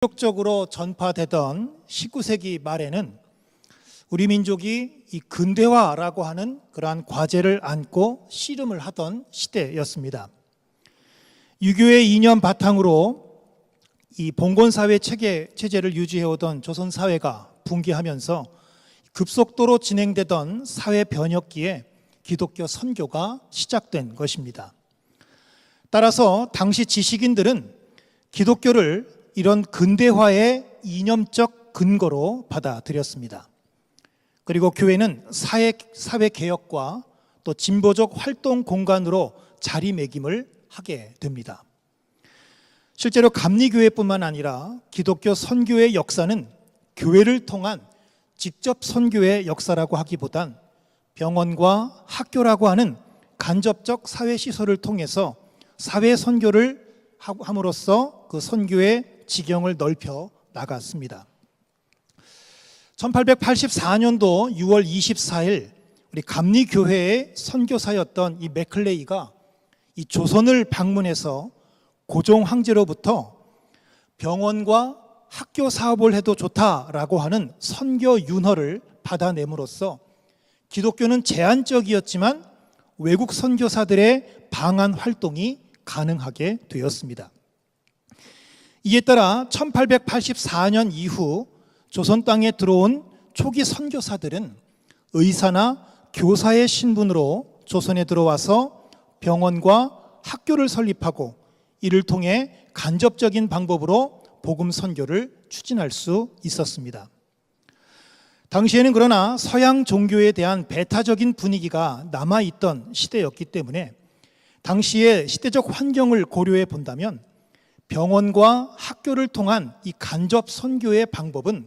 본격적으로 전파되던 19세기 말에는 우리 민족이 이 근대화라고 하는 그러한 과제를 안고 씨름을 하던 시대였습니다. 유교의 이념 바탕으로 이 봉건사회 체제를 유지해오던 조선사회가 붕괴하면서 급속도로 진행되던 사회 변혁기에 기독교 선교가 시작된 것입니다. 따라서 당시 지식인들은 기독교를 이런 근대화의 이념적 근거로 받아들였습니다. 그리고 교회는 사회 개혁과 또 진보적 활동 공간으로 자리매김을 하게 됩니다. 실제로 감리교회뿐만 아니라 기독교 선교의 역사는 교회를 통한 직접 선교의 역사라고 하기보단 병원과 학교라고 하는 간접적 사회시설을 통해서 사회 선교를 함으로써 그 선교의 지경을 넓혀 나갔습니다. 1884년도 6월 24일 우리 감리교회의 선교사였던 이 맥클레이가 이 조선을 방문해서 고종 황제로부터 병원과 학교 사업을 해도 좋다라고 하는 선교 윤허를 받아냄으로써 기독교는 제한적이었지만 외국 선교사들의 방한 활동이 가능하게 되었습니다. 이에 따라 1884년 이후 조선 땅에 들어온 초기 선교사들은 의사나 교사의 신분으로 조선에 들어와서 병원과 학교를 설립하고 이를 통해 간접적인 방법으로 복음 선교를 추진할 수 있었습니다. 당시에는 그러나 서양 종교에 대한 배타적인 분위기가 남아있던 시대였기 때문에 당시의 시대적 환경을 고려해 본다면 병원과 학교를 통한 이 간접 선교의 방법은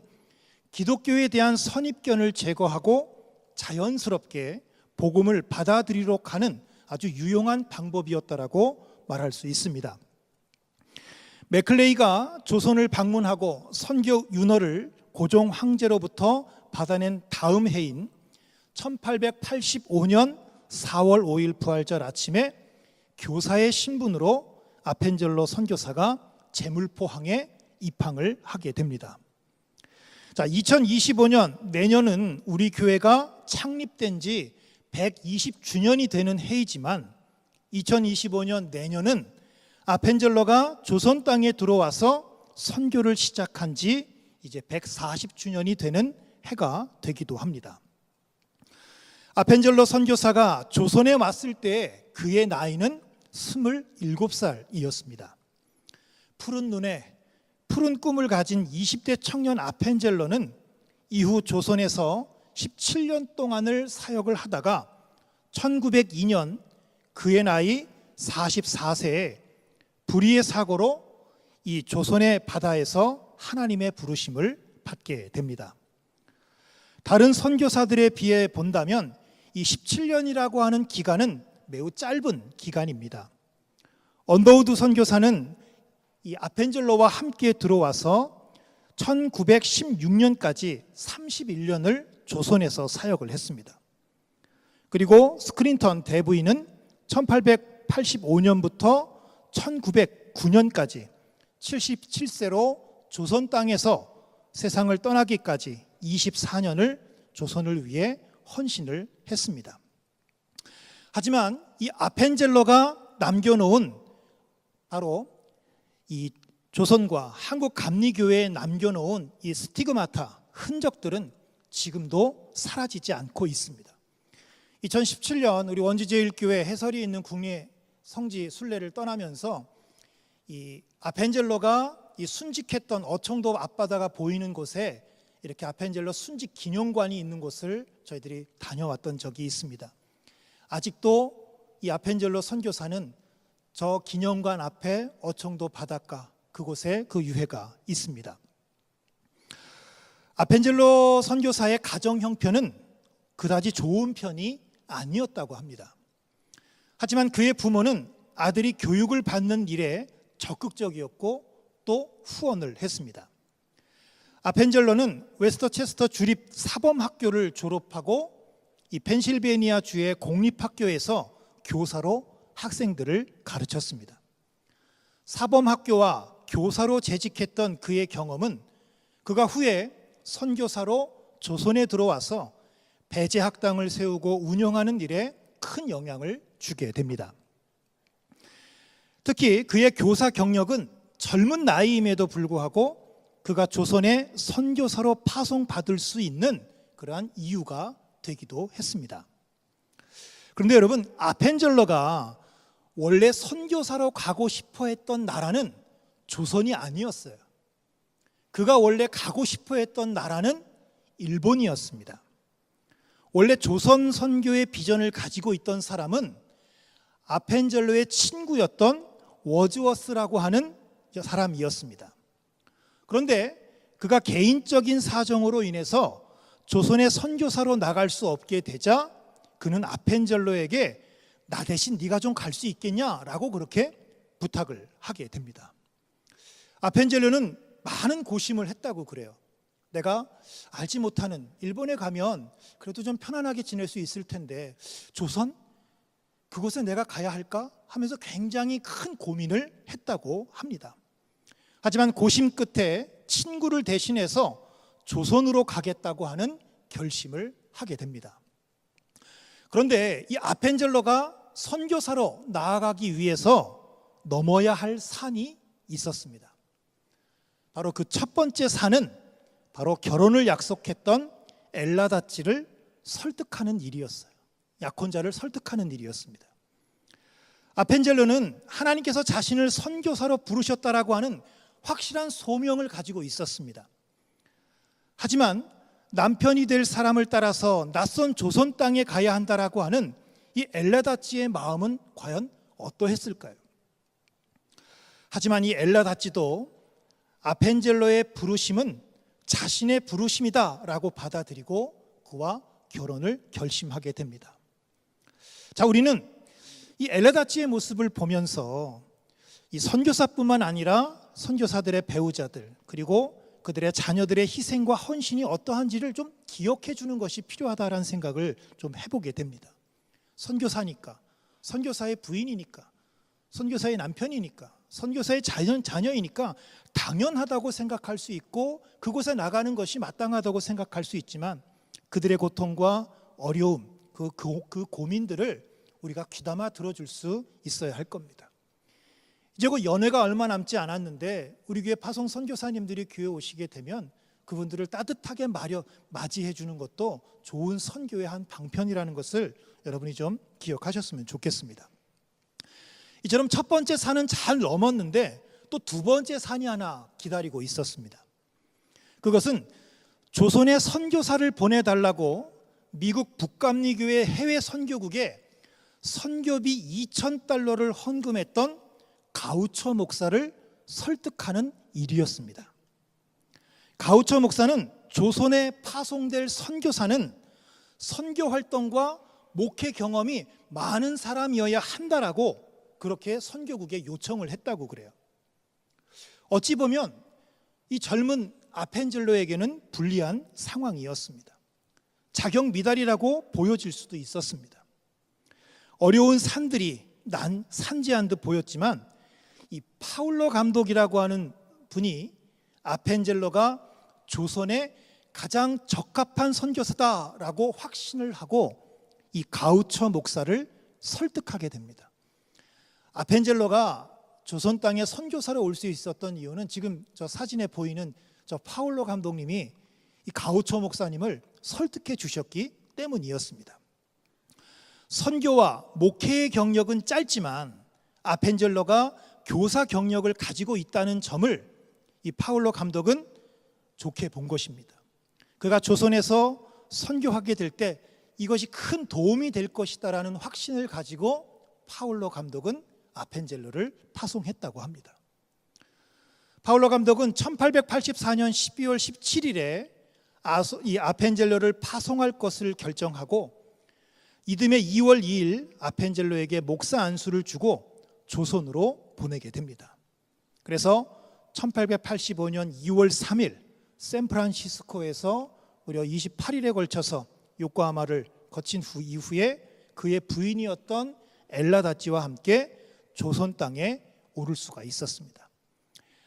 기독교에 대한 선입견을 제거하고 자연스럽게 복음을 받아들이도록 하는 아주 유용한 방법이었다라고 말할 수 있습니다. 맥클레이가 조선을 방문하고 선교 윤허를 고종 황제로부터 받아낸 다음 해인 1885년 4월 5일 부활절 아침에 교사의 신분으로 아펜젤로 선교사가 제물포항에 입항을 하게 됩니다. 자, 2025년 내년은 우리 교회가 창립된 지 120주년이 되는 해이지만 2025년 내년은 아펜젤로가 조선 땅에 들어와서 선교를 시작한 지 이제 140주년이 되는 해가 되기도 합니다. 아펜젤로 선교사가 조선에 왔을 때 그의 나이는 27살이었습니다. 푸른 눈에 푸른 꿈을 가진 20대 청년 아펜젤로는 이후 조선에서 17년 동안을 사역을 하다가 1902년 그의 나이 44세에 불의의 사고로 이 조선의 바다에서 하나님의 부르심을 받게 됩니다. 다른 선교사들에 비해 본다면 이 17년이라고 하는 기간은 매우 짧은 기간입니다. 언더우드 선교사는 이 아펜젤로와 함께 들어와서 1916년까지 31년을 조선에서 사역을 했습니다. 그리고 스크린턴 대부인은 1885년부터 1909년까지 77세로 조선 땅에서 세상을 떠나기까지 24년을 조선을 위해 헌신을 했습니다. 하지만 이 아펜젤로가 남겨놓은 바로 이 조선과 한국 감리교회에 남겨놓은 이 스티그마타, 흔적들은 지금도 사라지지 않고 있습니다. 2017년 우리 원주제일교회 해설이 있는 국립 성지 순례를 떠나면서 이 아펜젤로가 이 순직했던 어청도 앞바다가 보이는 곳에 이렇게 아펜젤로 순직 기념관이 있는 곳을 저희들이 다녀왔던 적이 있습니다. 아직도 이 아펜젤로 선교사는 저 기념관 앞에 어청도 바닷가 그곳에 그 유해가 있습니다. 아펜젤로 선교사의 가정 형편은 그다지 좋은 편이 아니었다고 합니다. 하지만 그의 부모는 아들이 교육을 받는 일에 적극적이었고 또 후원을 했습니다. 아펜젤로는 웨스터체스터 주립 사범학교를 졸업하고 이 펜실베니아 주의 공립학교에서 교사로 학생들을 가르쳤습니다. 사범학교와 교사로 재직했던 그의 경험은 그가 후에 선교사로 조선에 들어와서 배제학당을 세우고 운영하는 일에 큰 영향을 주게 됩니다. 특히 그의 교사 경력은 젊은 나이임에도 불구하고 그가 조선에 선교사로 파송받을 수 있는 그러한 이유가 되기도 했습니다. 그런데 여러분, 아펜젤러가 원래 선교사로 가고 싶어 했던 나라는 조선이 아니었어요. 그가 원래 가고 싶어 했던 나라는 일본이었습니다. 원래 조선 선교의 비전을 가지고 있던 사람은 아펜젤러의 친구였던 워즈워스라고 하는 사람이었습니다. 그런데 그가 개인적인 사정으로 인해서 조선의 선교사로 나갈 수 없게 되자 그는 아펜젤러에게 나 대신 네가 좀 갈 수 있겠냐라고 그렇게 부탁을 하게 됩니다. 아펜젤러는 많은 고심을 했다고 그래요. 내가 알지 못하는 일본에 가면 그래도 좀 편안하게 지낼 수 있을 텐데 조선? 그곳에 내가 가야 할까? 하면서 굉장히 큰 고민을 했다고 합니다. 하지만 고심 끝에 친구를 대신해서 조선으로 가겠다고 하는 결심을 하게 됩니다. 그런데 이 아펜젤러가 선교사로 나아가기 위해서 넘어야 할 산이 있었습니다. 바로 그 첫 번째 산은 바로 결혼을 약속했던 엘라다찌를 설득하는 일이었어요. 약혼자를 설득하는 일이었습니다. 아펜젤러는 하나님께서 자신을 선교사로 부르셨다라고 하는 확실한 소명을 가지고 있었습니다. 하지만 남편이 될 사람을 따라서 낯선 조선 땅에 가야 한다라고 하는 이 엘라다찌의 마음은 과연 어떠했을까요? 하지만 이 엘라다찌도 아펜젤러의 부르심은 자신의 부르심이다라고 받아들이고 그와 결혼을 결심하게 됩니다. 자, 우리는 이 엘라다찌의 모습을 보면서 이 선교사뿐만 아니라 선교사들의 배우자들 그리고 그들의 자녀들의 희생과 헌신이 어떠한지를 좀 기억해 주는 것이 필요하다라는 생각을 좀 해보게 됩니다. 선교사니까, 선교사의 부인이니까, 선교사의 남편이니까, 선교사의 자녀이니까 당연하다고 생각할 수 있고 그곳에 나가는 것이 마땅하다고 생각할 수 있지만 그들의 고통과 어려움, 그 고민들을 우리가 귀담아 들어줄 수 있어야 할 겁니다. 이제 그 연회가 얼마 남지 않았는데 우리 교회 파송 선교사님들이 교회 오시게 되면 그분들을 따뜻하게 맞이해 주는 것도 좋은 선교의 한 방편이라는 것을 여러분이 좀 기억하셨으면 좋겠습니다. 이처럼 첫 번째 산은 잘 넘었는데 또 두 번째 산이 하나 기다리고 있었습니다. 그것은 조선의 선교사를 보내달라고 미국 북감리교회 해외 선교국에 선교비 2,000달러를 헌금했던 가우처 목사를 설득하는 일이었습니다. 가우처 목사는 조선에 파송될 선교사는 선교 활동과 목회 경험이 많은 사람이어야 한다라고 그렇게 선교국에 요청을 했다고 그래요. 어찌 보면 이 젊은 아펜젤러에게는 불리한 상황이었습니다. 자격 미달이라고 보여질 수도 있었습니다. 어려운 산들이 산지한 듯 보였지만 이 파울로 감독이라고 하는 분이 아펜젤러가 조선에 가장 적합한 선교사다라고 확신을 하고 이 가우처 목사를 설득하게 됩니다. 아펜젤러가 조선 땅에 선교사로 올 수 있었던 이유는 지금 저 사진에 보이는 저 파울로 감독님이 이 가우처 목사님을 설득해 주셨기 때문이었습니다. 선교와 목회의 경력은 짧지만 아펜젤러가 교사 경력을 가지고 있다는 점을 이 파울로 감독은 좋게 본 것입니다. 그가 조선에서 선교하게 될 때 이것이 큰 도움이 될 것이다라는 확신을 가지고 파울로 감독은 아펜젤러를 파송했다고 합니다. 파울로 감독은 1884년 12월 17일에 이 아펜젤러를 파송할 것을 결정하고 이듬해 2월 2일 아펜젤러에게 목사 안수를 주고 조선으로 보내게 됩니다. 그래서 1885년 2월 3일 샌프란시스코에서 무려 28일에 걸쳐서 요코하마를 거친 이후에 그의 부인이었던 엘라다찌와 함께 조선 땅에 오를 수가 있었습니다.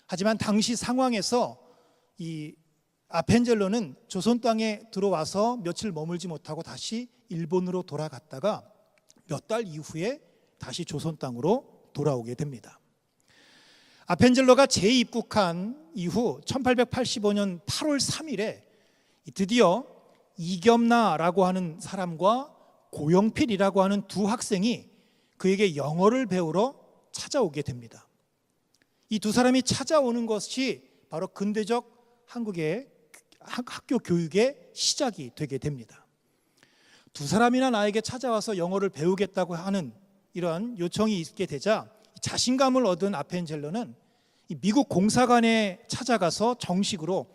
하지만 당시 상황에서 이 아펜젤로는 조선 땅에 들어와서 며칠 머물지 못하고 다시 일본으로 돌아갔다가 몇 달 이후에 다시 조선 땅으로 돌아오게 됩니다. 아펜젤로가 재입국한 이후 1885년 8월 3일에 드디어 이겸나라고 하는 사람과 고영필이라고 하는 두 학생이 그에게 영어를 배우러 찾아오게 됩니다. 이 두 사람이 찾아오는 것이 바로 근대적 한국의 학교 교육의 시작이 되게 됩니다. 두 사람이나 나에게 찾아와서 영어를 배우겠다고 하는 이런 요청이 있게 되자 자신감을 얻은 아펜젤로는 미국 공사관에 찾아가서 정식으로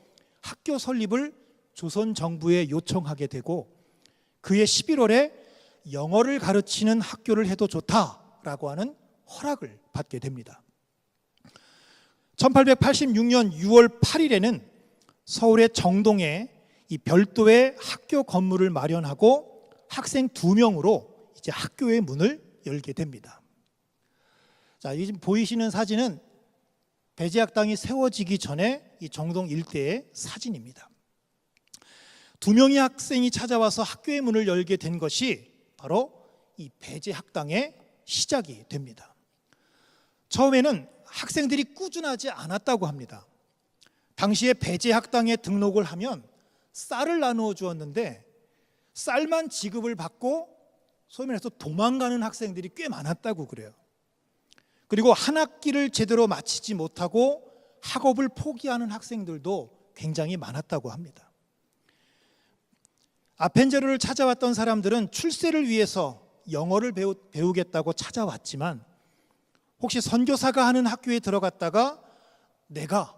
학교 설립을 조선 정부에 요청하게 되고 그해 11월에 영어를 가르치는 학교를 해도 좋다라고 하는 허락을 받게 됩니다. 1886년 6월 8일에는 서울의 정동에 이 별도의 학교 건물을 마련하고 학생 2명으로 이제 학교의 문을 열게 됩니다. 자, 지금 보이시는 사진은 배제학당이 세워지기 전에 이 정동 일대의 사진입니다. 2명의 학생이 찾아와서 학교의 문을 열게 된 것이 바로 이 배제학당의 시작이 됩니다. 처음에는 학생들이 꾸준하지 않았다고 합니다. 당시에 배제학당에 등록을 하면 쌀을 나누어 주었는데 쌀만 지급을 받고 소위 말해서 도망가는 학생들이 꽤 많았다고 그래요. 그리고 한 학기를 제대로 마치지 못하고 학업을 포기하는 학생들도 굉장히 많았다고 합니다. 아펜젤로를 찾아왔던 사람들은 출세를 위해서 영어를 배우겠다고 찾아왔지만 혹시 선교사가 하는 학교에 들어갔다가 내가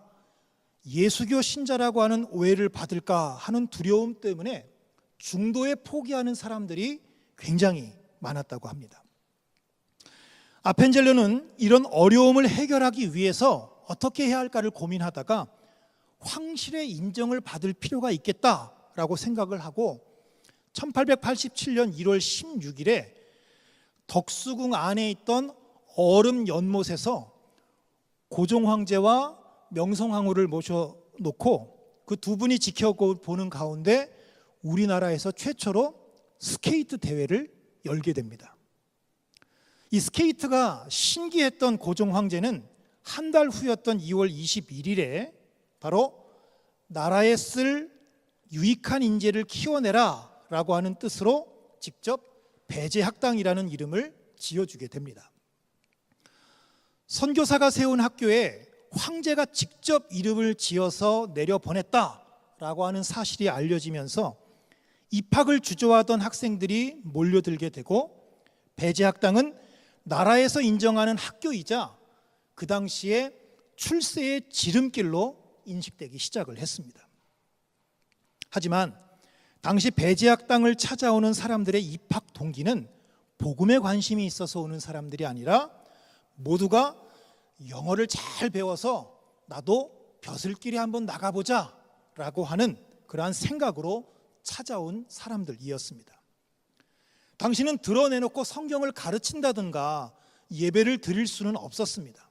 예수교 신자라고 하는 오해를 받을까 하는 두려움 때문에 중도에 포기하는 사람들이 굉장히 많았다고 합니다. 아펜젤로는 이런 어려움을 해결하기 위해서 어떻게 해야 할까를 고민하다가 황실의 인정을 받을 필요가 있겠다라고 생각을 하고 1887년 1월 16일에 덕수궁 안에 있던 얼음 연못에서 고종 황제와 명성 황후를 모셔놓고 그 두 분이 지켜보는 가운데 우리나라에서 최초로 스케이트 대회를 열게 됩니다. 이 스케이트가 신기했던 고종 황제는 한 달 후였던 2월 21일에 바로 나라에 쓸 유익한 인재를 키워내라 라고 하는 뜻으로 직접 배제학당이라는 이름을 지어주게 됩니다. 선교사가 세운 학교에 황제가 직접 이름을 지어서 내려보냈다라고 하는 사실이 알려지면서 입학을 주저하던 학생들이 몰려들게 되고 배제학당은 나라에서 인정하는 학교이자 그 당시에 출세의 지름길로 인식되기 시작을 했습니다. 하지만 당시 배제학당을 찾아오는 사람들의 입학 동기는 복음에 관심이 있어서 오는 사람들이 아니라 모두가 영어를 잘 배워서 나도 벼슬길에 한번 나가보자 라고 하는 그러한 생각으로 찾아온 사람들이었습니다. 당신은 드러내놓고 성경을 가르친다든가 예배를 드릴 수는 없었습니다.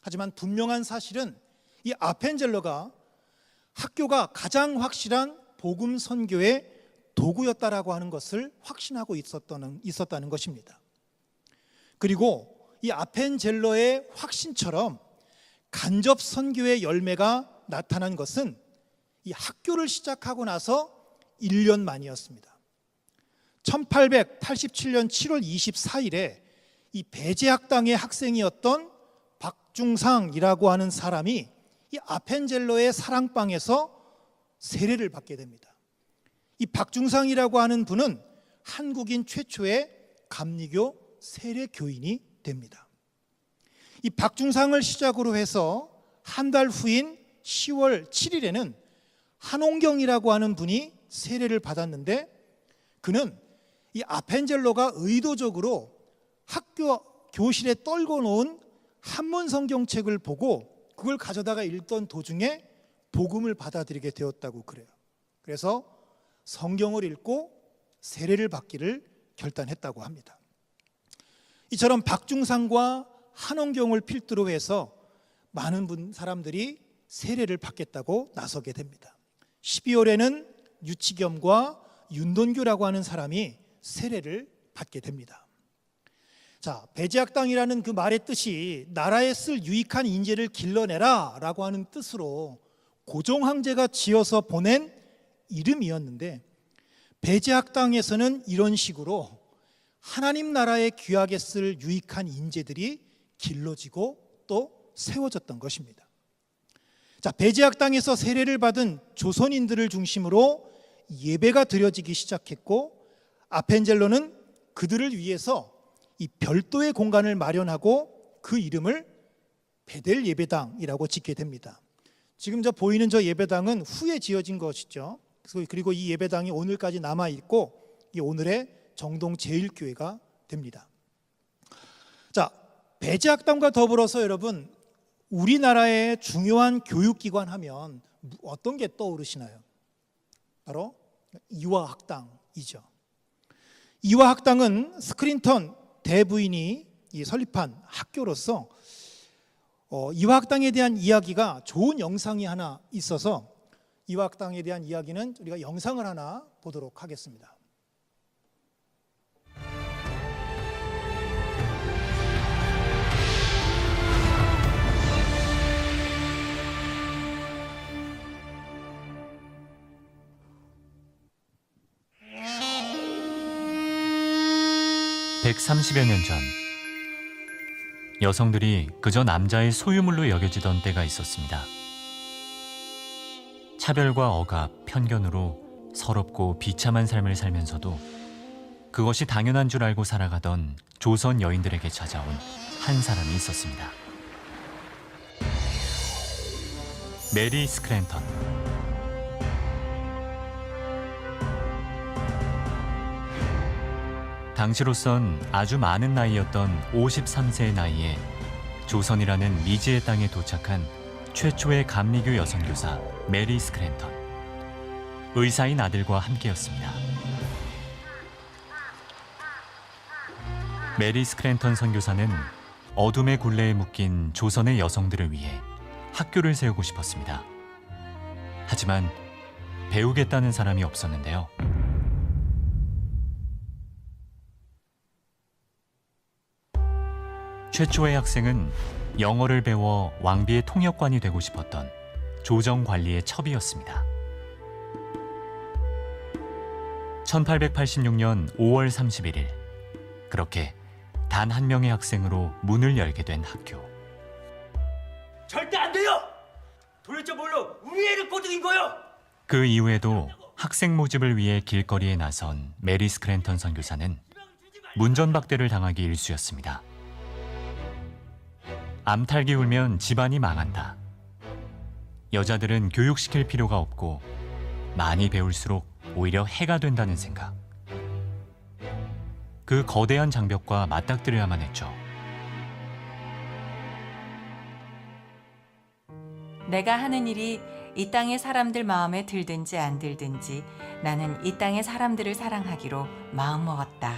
하지만 분명한 사실은 이 아펜젤로가 학교가 가장 확실한 복음 선교의 도구였다라고 하는 것을 확신하고 있었다는 것입니다. 그리고 이 아펜젤로의 확신처럼 간접 선교의 열매가 나타난 것은 이 학교를 시작하고 나서 1년 만이었습니다. 1887년 7월 24일에 이 배제학당의 학생이었던 박중상이라고 하는 사람이 이 아펜젤로의 사랑방에서 세례를 받게 됩니다. 이 박중상이라고 하는 분은 한국인 최초의 감리교 세례 교인이 됩니다. 이 박중상을 시작으로 해서 한 달 후인 10월 7일에는 한홍경이라고 하는 분이 세례를 받았는데 그는 이 아펜젤로가 의도적으로 학교 교실에 떨궈 놓은 한문 성경책을 보고 그걸 가져다가 읽던 도중에 복음을 받아들이게 되었다고 그래요. 그래서 성경을 읽고 세례를 받기를 결단했다고 합니다. 이처럼 박중상과 한홍경을 필두로 해서 많은 사람들이 세례를 받겠다고 나서게 됩니다. 12월에는 유치겸과 윤돈규라고 하는 사람이 세례를 받게 됩니다. 자, 배제학당이라는 그 말의 뜻이 나라에 쓸 유익한 인재를 길러내라 라고 하는 뜻으로 고종황제가 지어서 보낸 이름이었는데, 배제학당에서는 이런 식으로 하나님 나라에 귀하게 쓸 유익한 인재들이 길러지고 또 세워졌던 것입니다. 자, 배제학당에서 세례를 받은 조선인들을 중심으로 예배가 드려지기 시작했고, 아펜젤로는 그들을 위해서 이 별도의 공간을 마련하고 그 이름을 베델 예배당이라고 짓게 됩니다. 지금 보이는 저 예배당은 후에 지어진 것이죠. 그리고 이 예배당이 오늘까지 남아 있고 이 오늘의 정동 제일교회가 됩니다. 자, 배제학당과 더불어서 여러분, 우리나라의 중요한 교육기관 하면 어떤 게 떠오르시나요? 바로 이화학당이죠. 이화학당은 스크린턴 대부인이 설립한 학교로서 이화학당에 대한 이야기가 좋은 영상이 하나 있어서 이화학당에 대한 이야기는 우리가 영상을 하나 보도록 하겠습니다. (130여 년) 전, 여성들이 그저 남자의 소유물로 여겨지던 때가 있었습니다. 차별과 억압, 편견으로 서럽고 비참한 삶을 살면서도 그것이 당연한 줄 알고 살아가던 조선 여인들에게 찾아온 한 사람이 있었습니다. 메리 스크랜턴. 당시로선 아주 많은 나이였던 53세의 나이에 조선이라는 미지의 땅에 도착한 최초의 감리교 여선교사 메리 스크랜턴. 의사인 아들과 함께였습니다. 메리 스크랜턴 선교사는 어둠의 굴레에 묶인 조선의 여성들을 위해 학교를 세우고 싶었습니다. 하지만 배우겠다는 사람이 없었는데요. 최초의 학생은 영어를 배워 왕비의 통역관이 되고 싶었던 조정관리의 첩이었습니다. 1886년 5월 31일, 그렇게 단 한 명의 학생으로 문을 열게 된 학교. 절대 안 돼요! 도대체 뭘로 우리 애를 꼬드긴 거요? 그 이후에도 학생 모집을 위해 길거리에 나선 메리 스크랜턴 선교사는 문전박대를 당하기 일쑤였습니다. 암탉이 울면 집안이 망한다. 여자들은 교육시킬 필요가 없고 많이 배울수록 오히려 해가 된다는 생각. 그 거대한 장벽과 맞닥뜨려야만 했죠. 내가 하는 일이 이 땅의 사람들 마음에 들든지 안 들든지 나는 이 땅의 사람들을 사랑하기로 마음먹었다.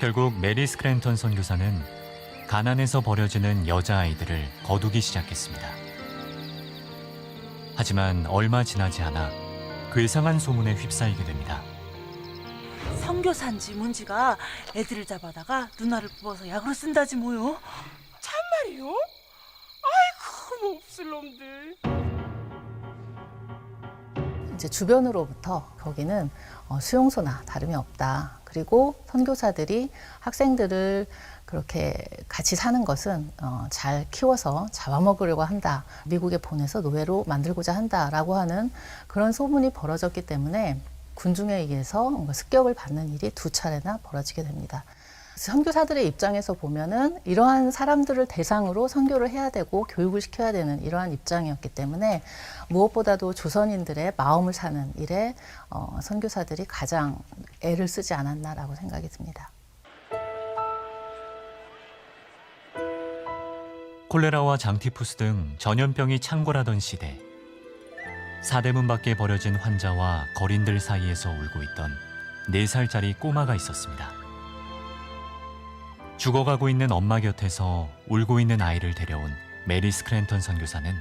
결국 메리 스크랜턴 선교사는 가난에서 버려지는 여자아이들을 거두기 시작했습니다. 하지만 얼마 지나지 않아 괴상한 소문에 휩싸이게 됩니다. 선교사인지 뭔지가 애들을 잡아다가 누나를 뽑아서 약으로 쓴다지 뭐요? 참말이요? 아이고 몹쓸 놈들. 이제 주변으로부터 거기는 수용소나 다름이 없다. 그리고 선교사들이 학생들을 그렇게 같이 사는 것은 잘 키워서 잡아먹으려고 한다. 미국에 보내서 노예로 만들고자 한다라고 하는 그런 소문이 벌어졌기 때문에 군중에 의해서 습격을 받는 일이 2차례나 벌어지게 됩니다. 선교사들의 입장에서 보면은 이러한 사람들을 대상으로 선교를 해야 되고 교육을 시켜야 되는 이러한 입장이었기 때문에 무엇보다도 조선인들의 마음을 사는 일에 선교사들이 가장 애를 쓰지 않았나라고 생각이 듭니다. 콜레라와 장티푸스 등 전염병이 창궐하던 시대, 사대문 밖에 버려진 환자와 거린들 사이에서 울고 있던 4살짜리 꼬마가 있었습니다. 죽어가고 있는 엄마 곁에서 울고 있는 아이를 데려온 메리 스크랜턴 선교사는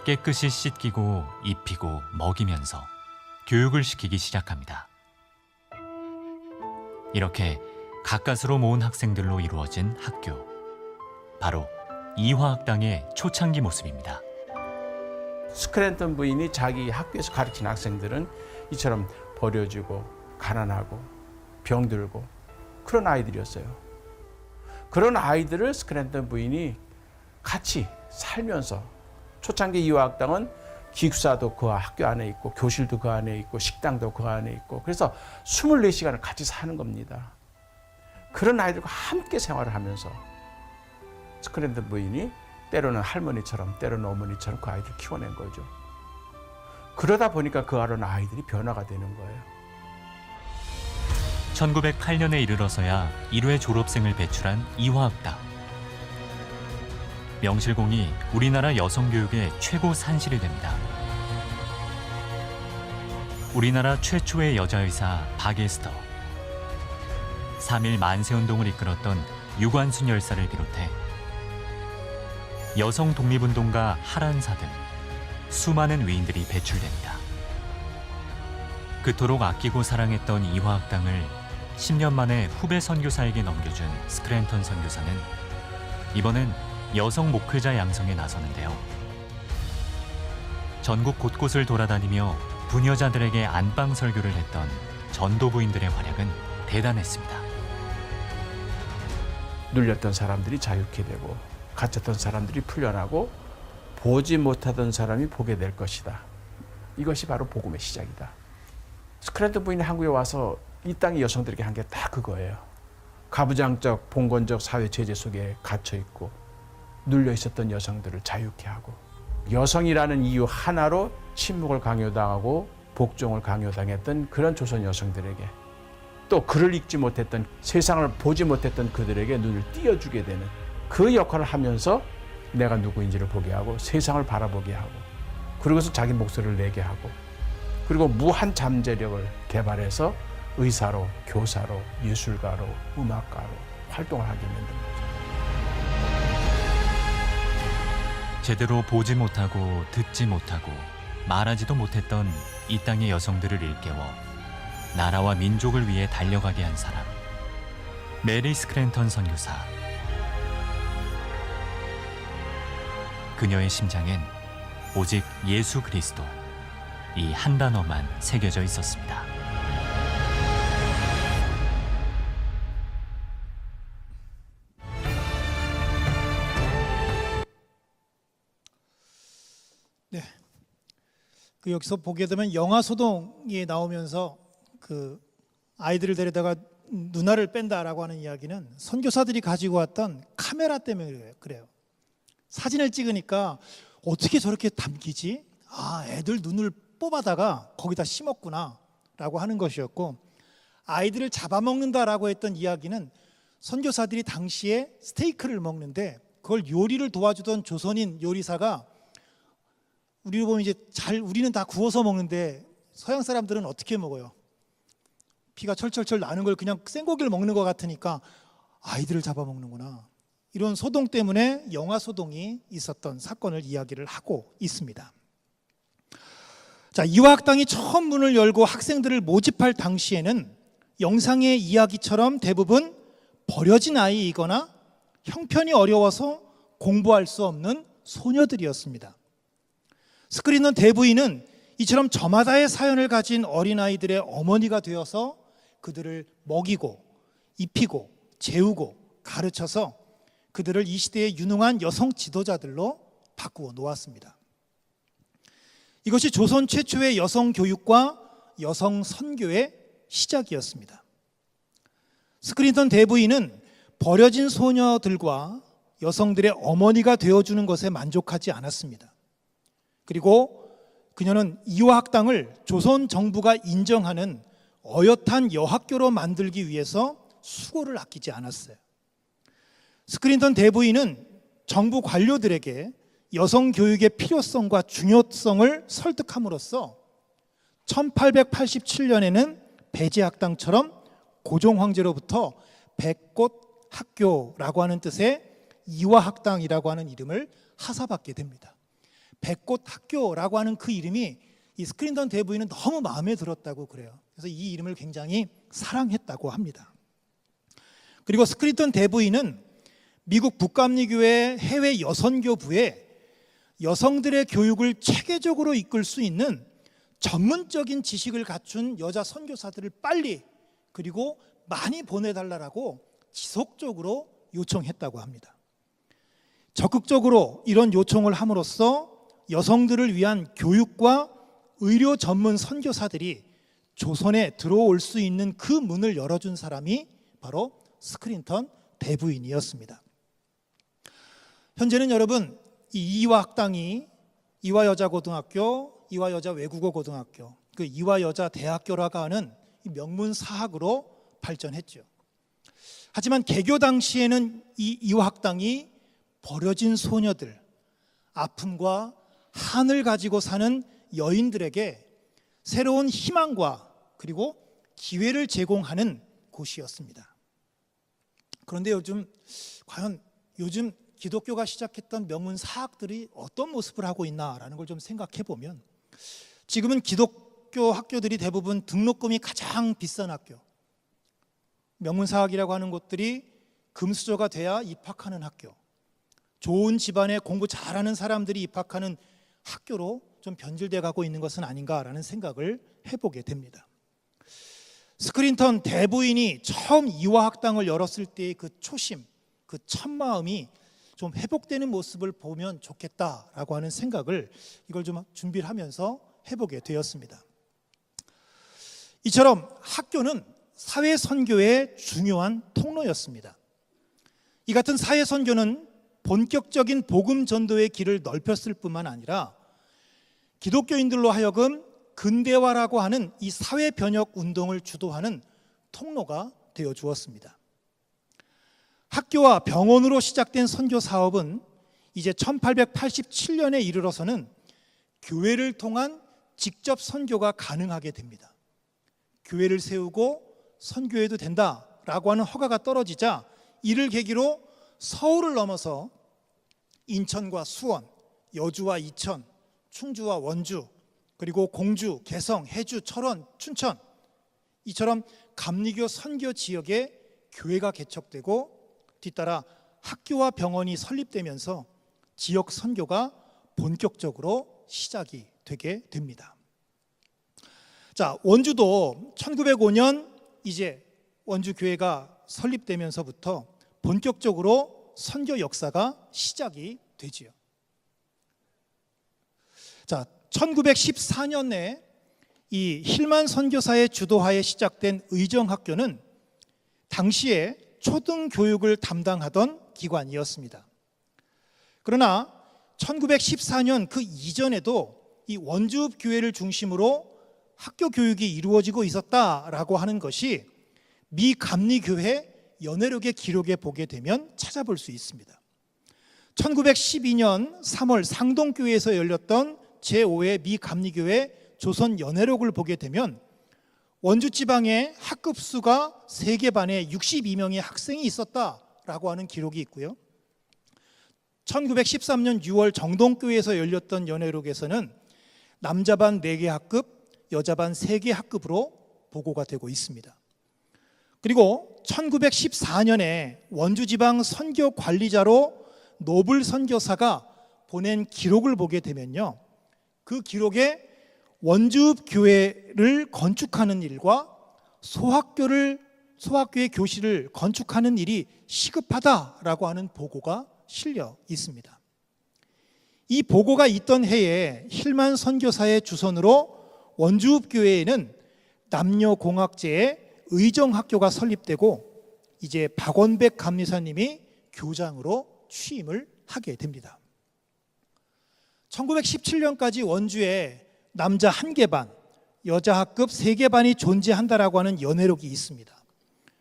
깨끗이 씻기고 입히고 먹이면서 교육을 시키기 시작합니다. 이렇게 가까스로 모은 학생들로 이루어진 학교, 바로 이화학당의 초창기 모습입니다. 스크랜턴 부인이 자기 학교에서 가르친 학생들은 이처럼 버려지고 가난하고 병들고 그런 아이들이었어요. 그런 아이들을 스크랜턴 부인이 같이 살면서, 초창기 이화학당은 기숙사도 그 학교 안에 있고 교실도 그 안에 있고 식당도 그 안에 있고, 그래서 24시간을 같이 사는 겁니다. 그런 아이들과 함께 생활을 하면서 스크랜턴 부인이 때로는 할머니처럼 때로는 어머니처럼 그 아이들을 키워낸 거죠. 그러다 보니까 그 아이는 아이들이 변화가 되는 거예요. 1908년에 이르러서야 1회 졸업생을 배출한 이화학당. 명실공히 우리나라 여성교육의 최고 산실이 됩니다. 우리나라 최초의 여자의사 박에스터, 3.1 만세운동을 이끌었던 유관순 열사를 비롯해 여성 독립운동가 하란사 등 수많은 위인들이 배출됩니다. 그토록 아끼고 사랑했던 이화학당을 10년 만에 후배 선교사에게 넘겨준 스크랜턴 선교사는 이번엔 여성 목회자 양성에 나서는데요. 전국 곳곳을 돌아다니며 부녀자들에게 안방 설교를 했던 전도부인들의 활약은 대단했습니다. 눌렸던 사람들이 자유케 되고 갇혔던 사람들이 풀려나고 보지 못하던 사람이 보게 될 것이다. 이것이 바로 복음의 시작이다. 스크랜턴 부인이 한국에 와서 이 땅의 여성들에게 한 게 다 그거예요. 가부장적 봉건적 사회 제재 속에 갇혀 있고 눌려 있었던 여성들을 자유케 하고, 여성이라는 이유 하나로 침묵을 강요당하고 복종을 강요당했던 그런 조선 여성들에게, 또 글을 읽지 못했던, 세상을 보지 못했던 그들에게 눈을 띄워주게 되는 그 역할을 하면서 내가 누구인지를 보게 하고 세상을 바라보게 하고, 그러고서 자기 목소리를 내게 하고, 그리고 무한 잠재력을 개발해서 의사로, 교사로, 예술가로, 음악가로 활동을 하게 만든 거죠. 제대로 보지 못하고 듣지 못하고 말하지도 못했던 이 땅의 여성들을 일깨워 나라와 민족을 위해 달려가게 한 사람, 메리 스크랜턴 선교사. 그녀의 심장엔 오직 예수 그리스도, 이 한 단어만 새겨져 있었습니다. 네. 여기서 보게 되면 영화소동이 나오면서 그 아이들을 데려다가 누나를 뺀다라고 하는 이야기는 선교사들이 가지고 왔던 카메라 때문에 그래요. 사진을 찍으니까 어떻게 저렇게 담기지? 아, 애들 눈을 뽑아다가 거기다 심었구나 라고 하는 것이었고, 아이들을 잡아먹는다라고 했던 이야기는 선교사들이 당시에 스테이크를 먹는데 그걸 요리를 도와주던 조선인 요리사가, 우리 보면 이제 우리는 다 구워서 먹는데 서양 사람들은 어떻게 먹어요? 피가 철철철 나는 걸 그냥 생고기를 먹는 것 같으니까 아이들을 잡아먹는구나. 이런 소동 때문에 영아 소동이 있었던 사건을 이야기를 하고 있습니다. 자, 이화학당이 처음 문을 열고 학생들을 모집할 당시에는 영상의 이야기처럼 대부분 버려진 아이이거나 형편이 어려워서 공부할 수 없는 소녀들이었습니다. 스크린턴 대부인은 이처럼 저마다의 사연을 가진 어린아이들의 어머니가 되어서 그들을 먹이고 입히고 재우고 가르쳐서 그들을 이 시대의 유능한 여성 지도자들로 바꾸어 놓았습니다. 이것이 조선 최초의 여성 교육과 여성 선교의 시작이었습니다. 스크린턴 대부인은 버려진 소녀들과 여성들의 어머니가 되어주는 것에 만족하지 않았습니다. 그리고 그녀는 이화학당을 조선 정부가 인정하는 어엿한 여학교로 만들기 위해서 수고를 아끼지 않았어요. 스크린턴 대부인은 정부 관료들에게 여성 교육의 필요성과 중요성을 설득함으로써 1887년에는 배제학당처럼 고종 황제로부터 백꽃 학교라고 하는 뜻의 이화학당이라고 하는 이름을 하사받게 됩니다. 백꽃 학교라고 하는 그 이름이 이 스크린턴 대부인은 너무 마음에 들었다고 그래요. 그래서 이 이름을 굉장히 사랑했다고 합니다. 그리고 스크린턴 대부인은 미국 북감리교회 해외 여선교부에 여성들의 교육을 체계적으로 이끌 수 있는 전문적인 지식을 갖춘 여자 선교사들을 빨리 그리고 많이 보내달라고 지속적으로 요청했다고 합니다. 적극적으로 이런 요청을 함으로써 여성들을 위한 교육과 의료 전문 선교사들이 조선에 들어올 수 있는 그 문을 열어준 사람이 바로 스크린턴 대부인이었습니다. 현재는 여러분 이 이화학당이 이화여자고등학교, 이화여자외국어고등학교, 그 이화여자대학교라고 하는 명문사학으로 발전했죠. 하지만 개교 당시에는 이 이화학당이 버려진 소녀들, 아픔과 한을 가지고 사는 여인들에게 새로운 희망과 그리고 기회를 제공하는 곳이었습니다. 그런데 과연 요즘 기독교가 시작했던 명문 사학들이 어떤 모습을 하고 있나라는 걸 좀 생각해 보면, 지금은 기독교 학교들이 대부분 등록금이 가장 비싼 학교, 명문 사학이라고 하는 곳들이 금수저가 돼야 입학하는 학교, 좋은 집안에 공부 잘하는 사람들이 입학하는 학교로 좀 변질돼 가고 있는 것은 아닌가라는 생각을 해보게 됩니다. 스크린턴 대부인이 처음 이화학당을 열었을 때의 그 초심, 그 첫마음이 좀 회복되는 모습을 보면 좋겠다라고 하는 생각을 이걸 좀 준비를 하면서 해보게 되었습니다. 이처럼 학교는 사회 선교의 중요한 통로였습니다. 이 같은 사회 선교는 본격적인 복음 전도의 길을 넓혔을 뿐만 아니라 기독교인들로 하여금 근대화라고 하는 이 사회 변혁 운동을 주도하는 통로가 되어 주었습니다. 학교와 병원으로 시작된 선교 사업은 이제 1887년에 이르러서는 교회를 통한 직접 선교가 가능하게 됩니다. 교회를 세우고 선교해도 된다라고 하는 허가가 떨어지자 이를 계기로 서울을 넘어서 인천과 수원, 여주와 이천, 충주와 원주, 그리고 공주, 개성, 해주, 철원, 춘천, 이처럼 감리교 선교 지역에 교회가 개척되고 뒤따라 학교와 병원이 설립되면서 지역 선교가 본격적으로 시작이 되게 됩니다. 자, 원주도 1905년 이제 원주 교회가 설립되면서부터 본격적으로 선교 역사가 시작이 되지요. 자, 1914년에 이 힐만 선교사의 주도하에 시작된 의정학교는 당시에 초등교육을 담당하던 기관이었습니다. 그러나 1914년 그 이전에도 이 원주읍 교회를 중심으로 학교 교육이 이루어지고 있었다라고 하는 것이 미 감리교회 연회록의 기록에 보게 되면 찾아볼 수 있습니다. 1912년 3월 상동교회에서 열렸던 제5회 미 감리교회 조선 연회록을 보게 되면 원주 지방의 학급 수가 3개 반에 62명의 학생이 있었다라고 하는 기록이 있고요. 1913년 6월 정동교회에서 열렸던 연회록에서는 남자 반 4개 학급, 여자 반 3개 학급으로 보고가 되고 있습니다. 그리고 1914년에 원주 지방 선교 관리자로 노블 선교사가 보낸 기록을 보게 되면요, 그 기록에 원주읍 교회를 건축하는 일과 소학교의 교실을 건축하는 일이 시급하다라고 하는 보고가 실려 있습니다. 이 보고가 있던 해에 힐만 선교사의 주선으로 원주읍 교회에는 남녀공학제의 의정학교가 설립되고 이제 박원백 감리사님이 교장으로 취임을 하게 됩니다. 1917년까지 원주에 남자 1개 반, 여자 학급 3개 반이 존재한다라고 하는 연회록이 있습니다.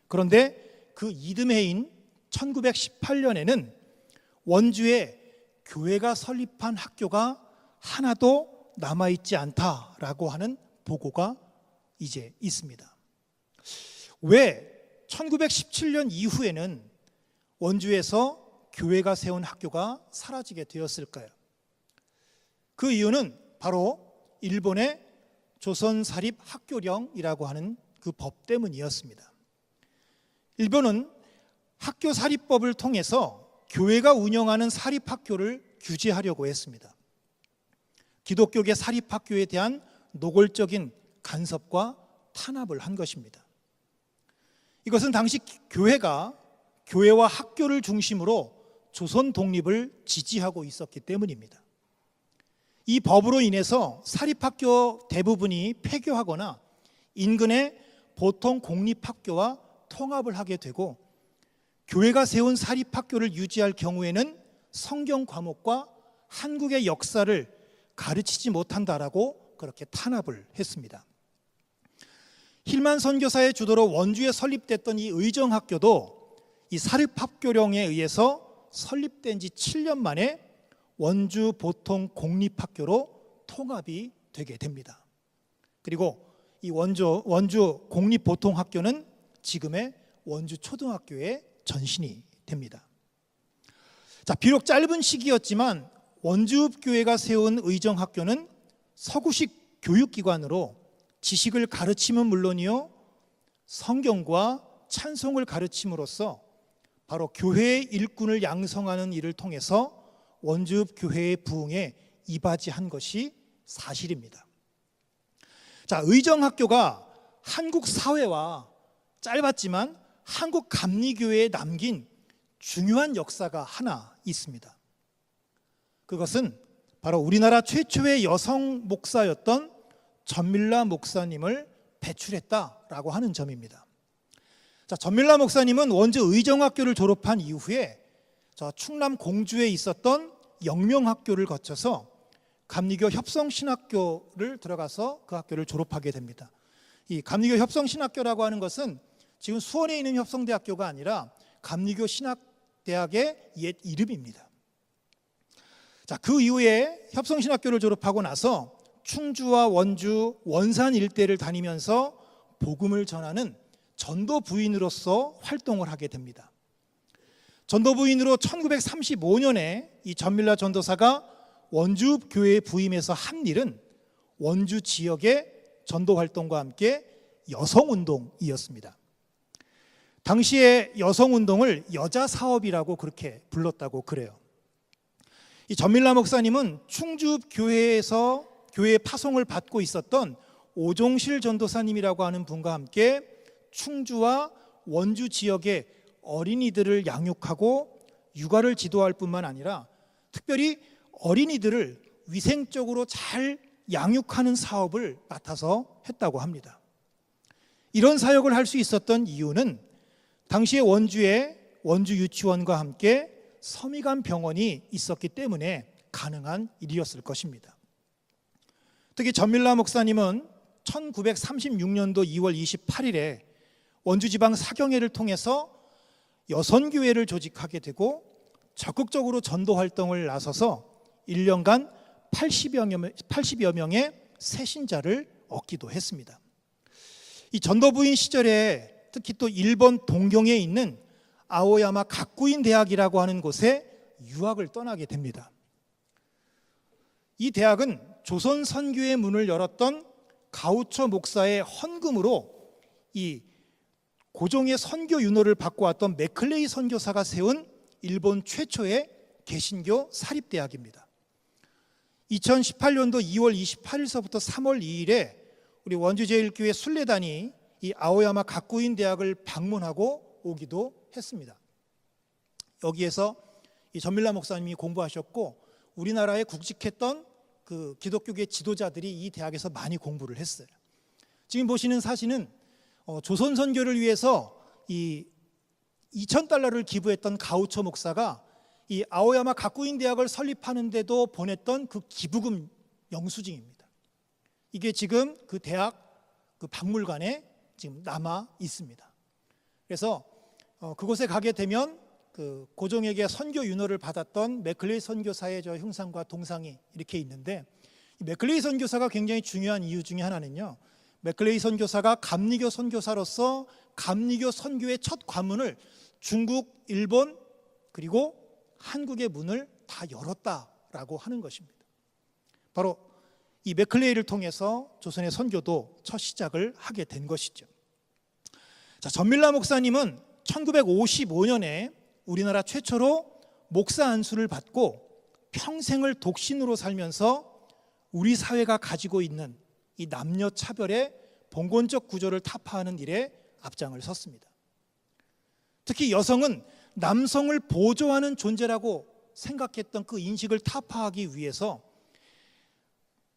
그런데 그 이듬해인 1918년에는 원주에 교회가 설립한 학교가 하나도 남아있지 않다라고 하는 보고가 이제 있습니다. 왜 1917년 이후에는 원주에서 교회가 세운 학교가 사라지게 되었을까요? 그 이유는 바로 일본의 조선사립학교령이라고 하는 그 법 때문이었습니다. 일본은 학교사립법을 통해서 교회가 운영하는 사립학교를 규제하려고 했습니다. 기독교계 사립학교에 대한 노골적인 간섭과 탄압을 한 것입니다. 이것은 당시 교회와 학교를 중심으로 조선 독립을 지지하고 있었기 때문입니다. 이 법으로 인해서 사립학교 대부분이 폐교하거나 인근의 보통 공립학교와 통합을 하게 되고, 교회가 세운 사립학교를 유지할 경우에는 성경 과목과 한국의 역사를 가르치지 못한다라고 그렇게 탄압을 했습니다. 힐만 선교사의 주도로 원주에 설립됐던 이 의정학교도 이 사립학교령에 의해서 설립된 지 7년 만에 원주 보통 공립학교로 통합이 되게 됩니다. 그리고 이 원주 공립보통학교는 지금의 원주 초등학교의 전신이 됩니다. 자, 비록 짧은 시기였지만 원주교회가 세운 의정학교는 서구식 교육기관으로 지식을 가르침은 물론이요, 성경과 찬송을 가르침으로써 바로 교회의 일꾼을 양성하는 일을 통해서 원주교회의 부흥에 이바지한 것이 사실입니다. 자, 의정학교가 한국 사회와 짧았지만 한국 감리교회에 남긴 중요한 역사가 하나 있습니다. 그것은 바로 우리나라 최초의 여성 목사였던 전밀라 목사님을 배출했다라고 하는 점입니다. 자, 전밀라 목사님은 원주 의정학교를 졸업한 이후에 충남 공주에 있었던 영명학교를 거쳐서 감리교 협성신학교를 들어가서 그 학교를 졸업하게 됩니다. 이 감리교 협성신학교라고 하는 것은 지금 수원에 있는 협성대학교가 아니라 감리교 신학대학의 옛 이름입니다. 자, 그 이후에 협성신학교를 졸업하고 나서 충주와 원주, 원산 일대를 다니면서 복음을 전하는 전도 부인으로서 활동을 하게 됩니다. 전도 부인으로 1935년에 이 전밀라 전도사가 원주 교회에 부임해서 한 일은 원주 지역의 전도 활동과 함께 여성운동이었습니다. 당시에 여성운동을 여자사업이라고 그렇게 불렀다고 그래요. 이 전밀라 목사님은 충주 교회에서 교회 파송을 받고 있었던 오종실 전도사님이라고 하는 분과 함께 충주와 원주 지역의 어린이들을 양육하고 육아를 지도할 뿐만 아니라 특별히 어린이들을 위생적으로 잘 양육하는 사업을 맡아서 했다고 합니다. 이런 사역을 할 수 있었던 이유는 당시에 원주에 원주 유치원과 함께 섬이간 병원이 있었기 때문에 가능한 일이었을 것입니다. 특히 전밀라 목사님은 1936년도 2월 28일에 원주지방 사경회를 통해서 여선교회를 조직하게 되고 적극적으로 전도 활동을 나서서 1년간 80여 명의 새신자를 얻기도 했습니다. 이 전도부인 시절에 특히 또 일본 동경에 있는 아오야마 가쿠인 대학이라고 하는 곳에 유학을 떠나게 됩니다. 이 대학은 조선 선교의 문을 열었던 가우처 목사의 헌금으로 이 고종의 선교 윤호를 받고 왔던 맥클레이 선교사가 세운 일본 최초의 개신교 사립대학입니다. 2018년도 2월 28일서부터 3월 2일에 우리 원주제일교회 순례단이 이 아오야마 가쿠인 대학을 방문하고 오기도 했습니다. 여기에서 이 전밀라 목사님이 공부하셨고 우리나라에 국직했던 그 기독교계 지도자들이 이 대학에서 많이 공부를 했어요. 지금 보시는 사진은 조선 선교를 위해서 이 2,000달러를 기부했던 가우처 목사가 이 아오야마 가쿠인 대학을 설립하는데도 보냈던 그 기부금 영수증입니다. 이게 지금 그 대학 그 박물관에 지금 남아 있습니다. 그래서 그곳에 가게 되면 그 고종에게 선교 윤호를 받았던 맥클레이 선교사의 저 흉상과 동상이 이렇게 있는데 이 맥클레이 선교사가 굉장히 중요한 이유 중에 하나는요, 맥클레이 선교사가 감리교 선교사로서 감리교 선교의 첫 관문을 중국, 일본 그리고 한국의 문을 다 열었다라고 하는 것입니다. 바로 이 맥클레이를 통해서 조선의 선교도 첫 시작을 하게 된 것이죠. 자, 전밀라 목사님은 1955년에 우리나라 최초로 목사 안수를 받고 평생을 독신으로 살면서 우리 사회가 가지고 있는 이 남녀 차별의 봉건적 구조를 타파하는 일에 앞장을 섰습니다. 특히 여성은 남성을 보조하는 존재라고 생각했던 그 인식을 타파하기 위해서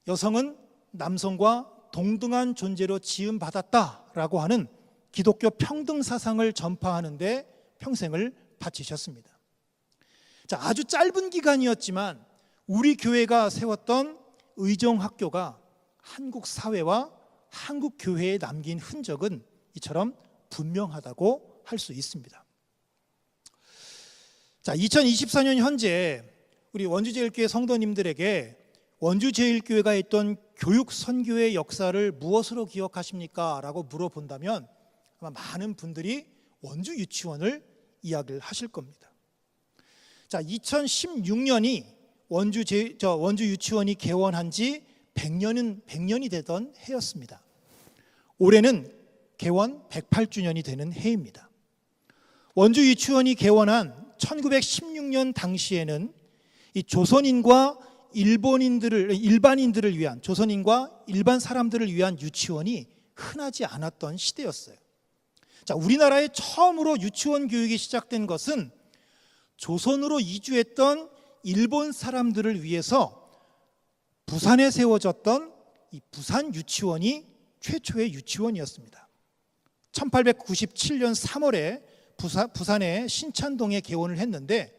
여성은 남성과 동등한 존재로 지음받았다라고 하는 기독교 평등 사상을 전파하는 데 평생을 바치셨습니다. 자, 아주 짧은 기간이었지만 우리 교회가 세웠던 의정학교가 한국 사회와 한국 교회에 남긴 흔적은 이처럼 분명하다고 할 수 있습니다. 자, 2024년 현재 우리 원주제일교회 성도님들에게 원주제일교회가 했던 교육 선교의 역사를 무엇으로 기억하십니까? 라고 물어본다면 아마 많은 분들이 원주 유치원을 이야기를 하실 겁니다. 자, 2016년이 원주 유치원이 개원한 지 100년이 되던 해였습니다. 올해는 개원 108주년이 되는 해입니다. 원주 유치원이 개원한 1916년 당시에는 이 조선인과 일반인들을 위한, 조선인과 일반 사람들을 위한 유치원이 흔하지 않았던 시대였어요. 자, 우리나라에 처음으로 유치원 교육이 시작된 것은 조선으로 이주했던 일본 사람들을 위해서 부산에 세워졌던 이 부산 유치원이 최초의 유치원이었습니다. 1897년 3월에 부산의 신찬동에 개원을 했는데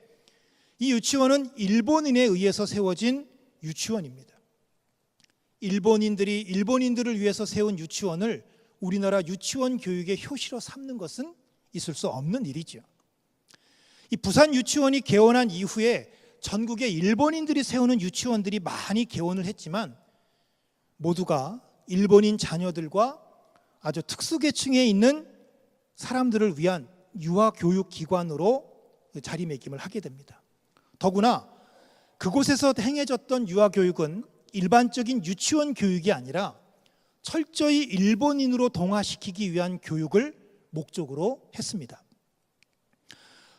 이 유치원은 일본인에 의해서 세워진 유치원입니다. 일본인들을 위해서 세운 유치원을 우리나라 유치원 교육의 효시로 삼는 것은 있을 수 없는 일이죠. 이 부산 유치원이 개원한 이후에 전국의 일본인들이 세우는 유치원들이 많이 개원을 했지만 모두가 일본인 자녀들과 아주 특수계층에 있는 사람들을 위한 유아교육기관으로 자리매김을 하게 됩니다. 더구나 그곳에서 행해졌던 유아교육은 일반적인 유치원 교육이 아니라 철저히 일본인으로 동화시키기 위한 교육을 목적으로 했습니다.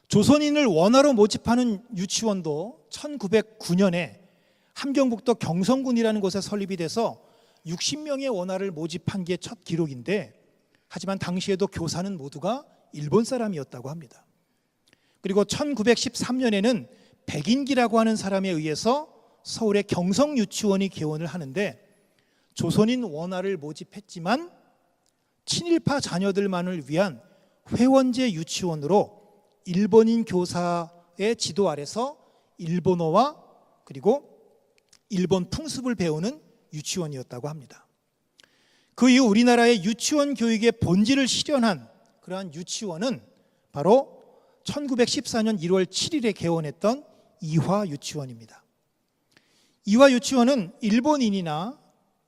조선인을 원화로 모집하는 유치원도 1909년에 함경북도 경성군이라는 곳에 설립이 돼서 60명의 원화를 모집한 게 첫 기록인데, 하지만 당시에도 교사는 모두가 일본 사람이었다고 합니다. 그리고 1913년에는 백인기라고 하는 사람에 의해서 서울의 경성유치원이 개원을 하는데 조선인 원화를 모집했지만 친일파 자녀들만을 위한 회원제 유치원으로 일본인 교사의 지도 아래서 일본어와 그리고 일본 풍습을 배우는 유치원이었다고 합니다. 그 이후 우리나라의 유치원 교육의 본질을 실현한 그러한 유치원은 바로 1914년 1월 7일에 개원했던 이화유치원입니다. 이화유치원은 일본인이나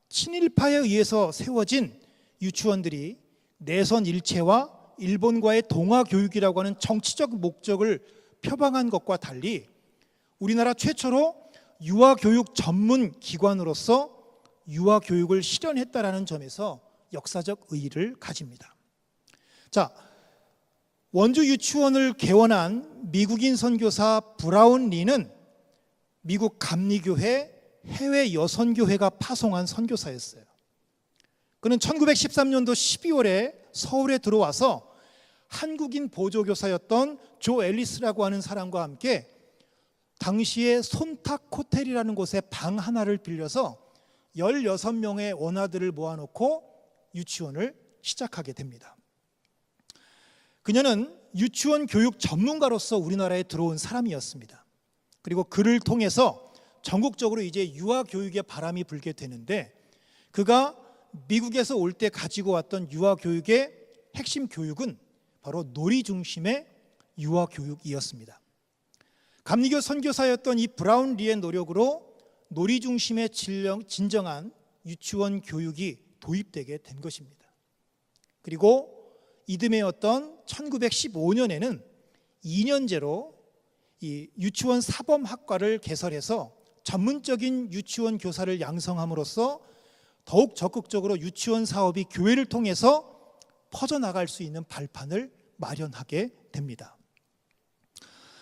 친일파에 의해서 세워진 유치원들이 내선 일체와 일본과의 동화교육이라고 하는 정치적 목적을 표방한 것과 달리 우리나라 최초로 유아교육 전문 기관으로서 유아교육을 실현했다라는 점에서 역사적 의의를 가집니다. 자, 원주 유치원을 개원한 미국인 선교사 브라운 리는 미국 감리교회 해외 여선교회가 파송한 선교사였어요. 그는 1913년도 12월에 서울에 들어와서 한국인 보조교사였던 조 앨리스라고 하는 사람과 함께 당시에 손탁 호텔이라는 곳에 방 하나를 빌려서 16명의 원아들을 모아놓고 유치원을 시작하게 됩니다. 그녀는 유치원 교육 전문가로서 우리나라에 들어온 사람이었습니다. 그리고 그를 통해서 전국적으로 이제 유아 교육의 바람이 불게 되는데, 그가 미국에서 올 때 가지고 왔던 유아 교육의 핵심 교육은 바로 놀이 중심의 유아 교육이었습니다. 감리교 선교사였던 이 브라운 리의 노력으로 놀이 중심의 진정한 유치원 교육이 도입되게 된 것입니다. 그리고 이듬해였던 1915년에는 2년제로 이 유치원 사범학과를 개설해서 전문적인 유치원 교사를 양성함으로써 더욱 적극적으로 유치원 사업이 교회를 통해서 퍼져나갈 수 있는 발판을 마련하게 됩니다.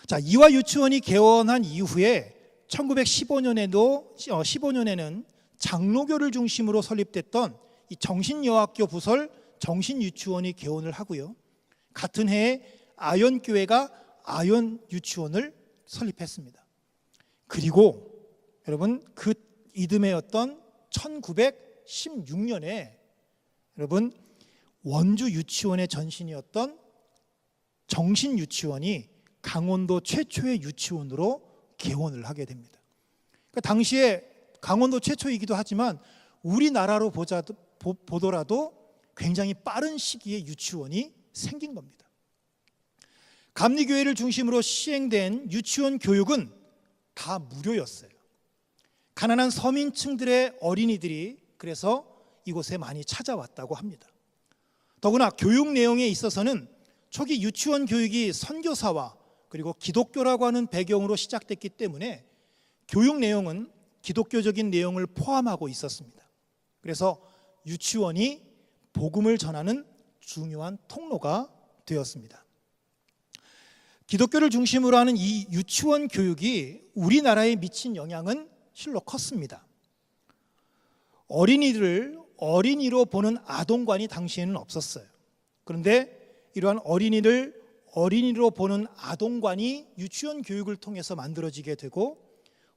자, 이화 유치원이 개원한 이후에 1915년에는 장로교를 중심으로 설립됐던 이 정신여학교 부설 정신유치원이 개원을 하고요. 같은 해에 아연교회가 아연유치원을 설립했습니다. 그리고 여러분 그 이듬해였던 1916년에 여러분 원주 유치원의 전신이었던 정신유치원이 강원도 최초의 유치원으로 개원을 하게 됩니다. 그러니까 당시에 강원도 최초이기도 하지만 우리나라로 보더라도 굉장히 빠른 시기에 유치원이 생긴 겁니다. 감리교회를 중심으로 시행된 유치원 교육은 다 무료였어요. 가난한 서민층들의 어린이들이 그래서 이곳에 많이 찾아왔다고 합니다. 더구나 교육 내용에 있어서는 초기 유치원 교육이 선교사와 그리고 기독교라고 하는 배경으로 시작됐기 때문에 교육 내용은 기독교적인 내용을 포함하고 있었습니다. 그래서 유치원이 복음을 전하는 중요한 통로가 되었습니다. 기독교를 중심으로 하는 이 유치원 교육이 우리나라에 미친 영향은 실로 컸습니다. 어린이들을 어린이로 보는 아동관이 당시에는 없었어요. 그런데 이러한 어린이를 어린이로 보는 아동관이 유치원 교육을 통해서 만들어지게 되고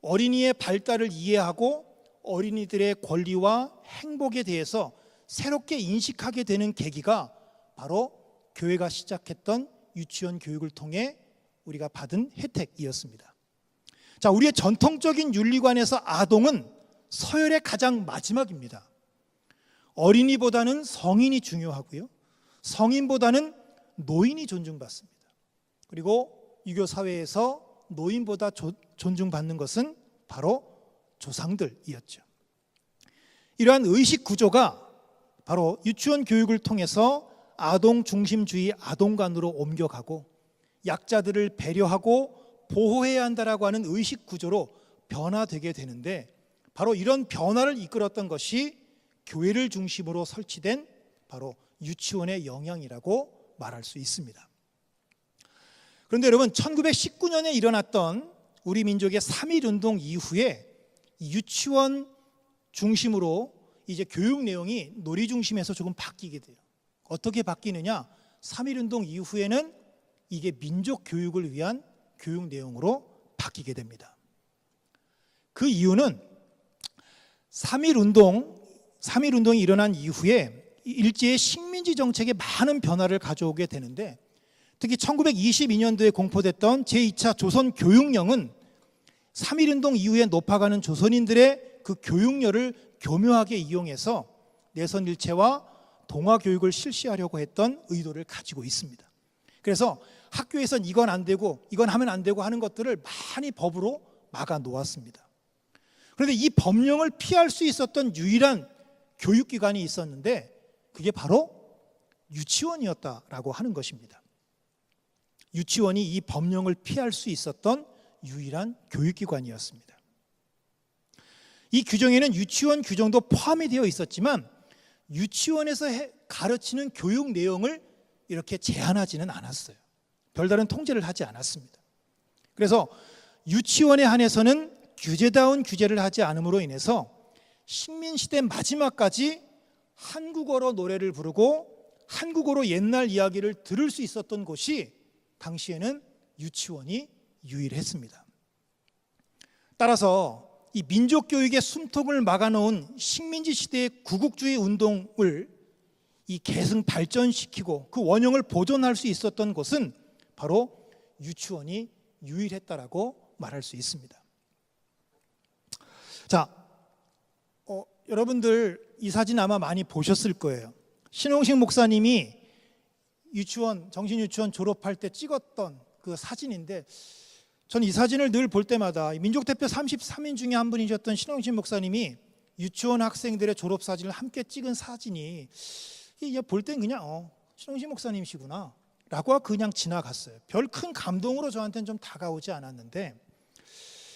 어린이의 발달을 이해하고 어린이들의 권리와 행복에 대해서 새롭게 인식하게 되는 계기가 바로 교회가 시작했던 유치원 교육을 통해 우리가 받은 혜택이었습니다. 자, 우리의 전통적인 윤리관에서 아동은 서열의 가장 마지막입니다. 어린이보다는 성인이 중요하고요. 성인보다는 노인이 존중받습니다. 그리고 유교 사회에서 노인보다 존중받는 것은 바로 조상들이었죠. 이러한 의식 구조가 바로 유치원 교육을 통해서 아동 중심주의 아동관으로 옮겨가고 약자들을 배려하고 보호해야 한다라고 하는 의식 구조로 변화되게 되는데 바로 이런 변화를 이끌었던 것이 교회를 중심으로 설치된 바로 유치원의 영향이라고 말할 수 있습니다. 그런데 여러분 1919년에 일어났던 우리 민족의 3.1운동 이후에 유치원 중심으로 이제 교육 내용이 놀이 중심에서 조금 바뀌게 돼요. 어떻게 바뀌느냐? 3.1운동 이후에는 이게 민족 교육을 위한 교육 내용으로 바뀌게 됩니다. 그 이유는 3.1운동이 일어난 이후에 일제의 식민지 정책에 많은 변화를 가져오게 되는데 특히 1922년도에 공포됐던 제2차 조선교육령은 3.1운동 이후에 높아가는 조선인들의 그 교육열을 교묘하게 이용해서 내선일체와 동화교육을 실시하려고 했던 의도를 가지고 있습니다. 그래서 학교에선 이건 안 되고 이건 하면 안 되고 하는 것들을 많이 법으로 막아 놓았습니다. 그런데 이 법령을 피할 수 있었던 유일한 교육기관이 있었는데 그게 바로 유치원이었다라고 하는 것입니다. 유치원이 이 법령을 피할 수 있었던 유일한 교육기관이었습니다. 이 규정에는 유치원 규정도 포함이 되어 있었지만 유치원에서 가르치는 교육 내용을 이렇게 제한하지는 않았어요. 별다른 통제를 하지 않았습니다. 그래서 유치원에 한해서는 규제다운 규제를 하지 않음으로 인해서 식민시대 마지막까지 한국어로 노래를 부르고 한국어로 옛날 이야기를 들을 수 있었던 곳이 당시에는 유치원이 유일했습니다. 따라서 이 민족교육의 숨통을 막아놓은 식민지 시대의 구국주의 운동을 이 계승 발전시키고 그 원형을 보존할 수 있었던 곳은 바로 유치원이 유일했다라고 말할 수 있습니다. 자, 여러분들 이 사진 아마 많이 보셨을 거예요. 신홍식 목사님이 유치원, 정신유치원 졸업할 때 찍었던 그 사진인데 전 이 사진을 늘 볼 때마다 민족대표 33인 중에 한 분이셨던 신홍식 목사님이 유치원 학생들의 졸업 사진을 함께 찍은 사진이 볼 땐 그냥 신홍식 목사님이시구나 라고 그냥 지나갔어요. 별 큰 감동으로 저한테는 좀 다가오지 않았는데,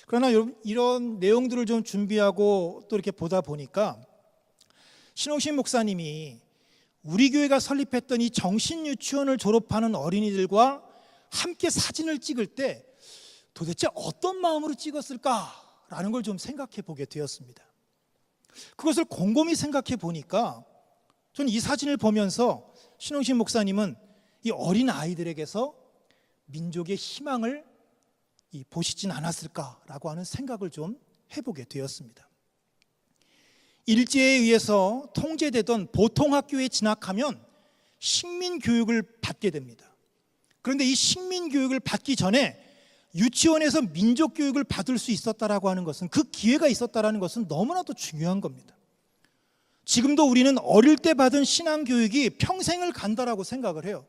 그러나 이런 내용들을 좀 준비하고 또 이렇게 보다 보니까 신홍식 목사님이 우리 교회가 설립했던 이 정신유치원을 졸업하는 어린이들과 함께 사진을 찍을 때 도대체 어떤 마음으로 찍었을까라는 걸 좀 생각해 보게 되었습니다. 그것을 곰곰이 생각해 보니까 저는 이 사진을 보면서 신홍식 목사님은 이 어린 아이들에게서 민족의 희망을 보시진 않았을까라고 하는 생각을 좀 해보게 되었습니다. 일제에 의해서 통제되던 보통학교에 진학하면 식민교육을 받게 됩니다. 그런데 이 식민교육을 받기 전에 유치원에서 민족교육을 받을 수 있었다라고 하는 것은, 그 기회가 있었다라는 것은 너무나도 중요한 겁니다. 지금도 우리는 어릴 때 받은 신앙교육이 평생을 간다라고 생각을 해요.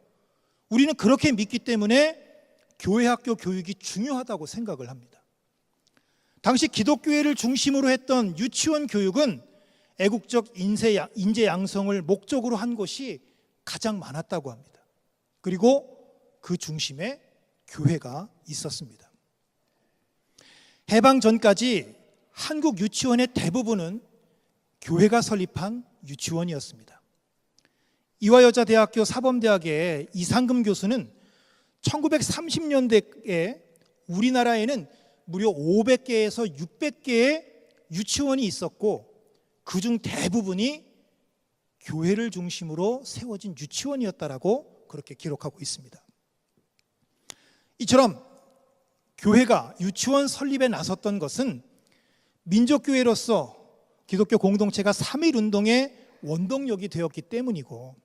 우리는 그렇게 믿기 때문에 교회학교 교육이 중요하다고 생각을 합니다. 당시 기독교회를 중심으로 했던 유치원 교육은 애국적 인재 양성을 목적으로 한 것이 가장 많았다고 합니다. 그리고 그 중심에 교회가 있었습니다. 해방 전까지 한국 유치원의 대부분은 교회가 설립한 유치원이었습니다. 이화여자대학교 사범대학의 이상금 교수는 1930년대에 우리나라에는 무려 500개에서 600개의 유치원이 있었고, 그중 대부분이 교회를 중심으로 세워진 유치원이었다라고 그렇게 기록하고 있습니다. 이처럼 교회가 유치원 설립에 나섰던 것은 민족교회로서 기독교 공동체가 3.1운동의 원동력이 되었기 때문이고,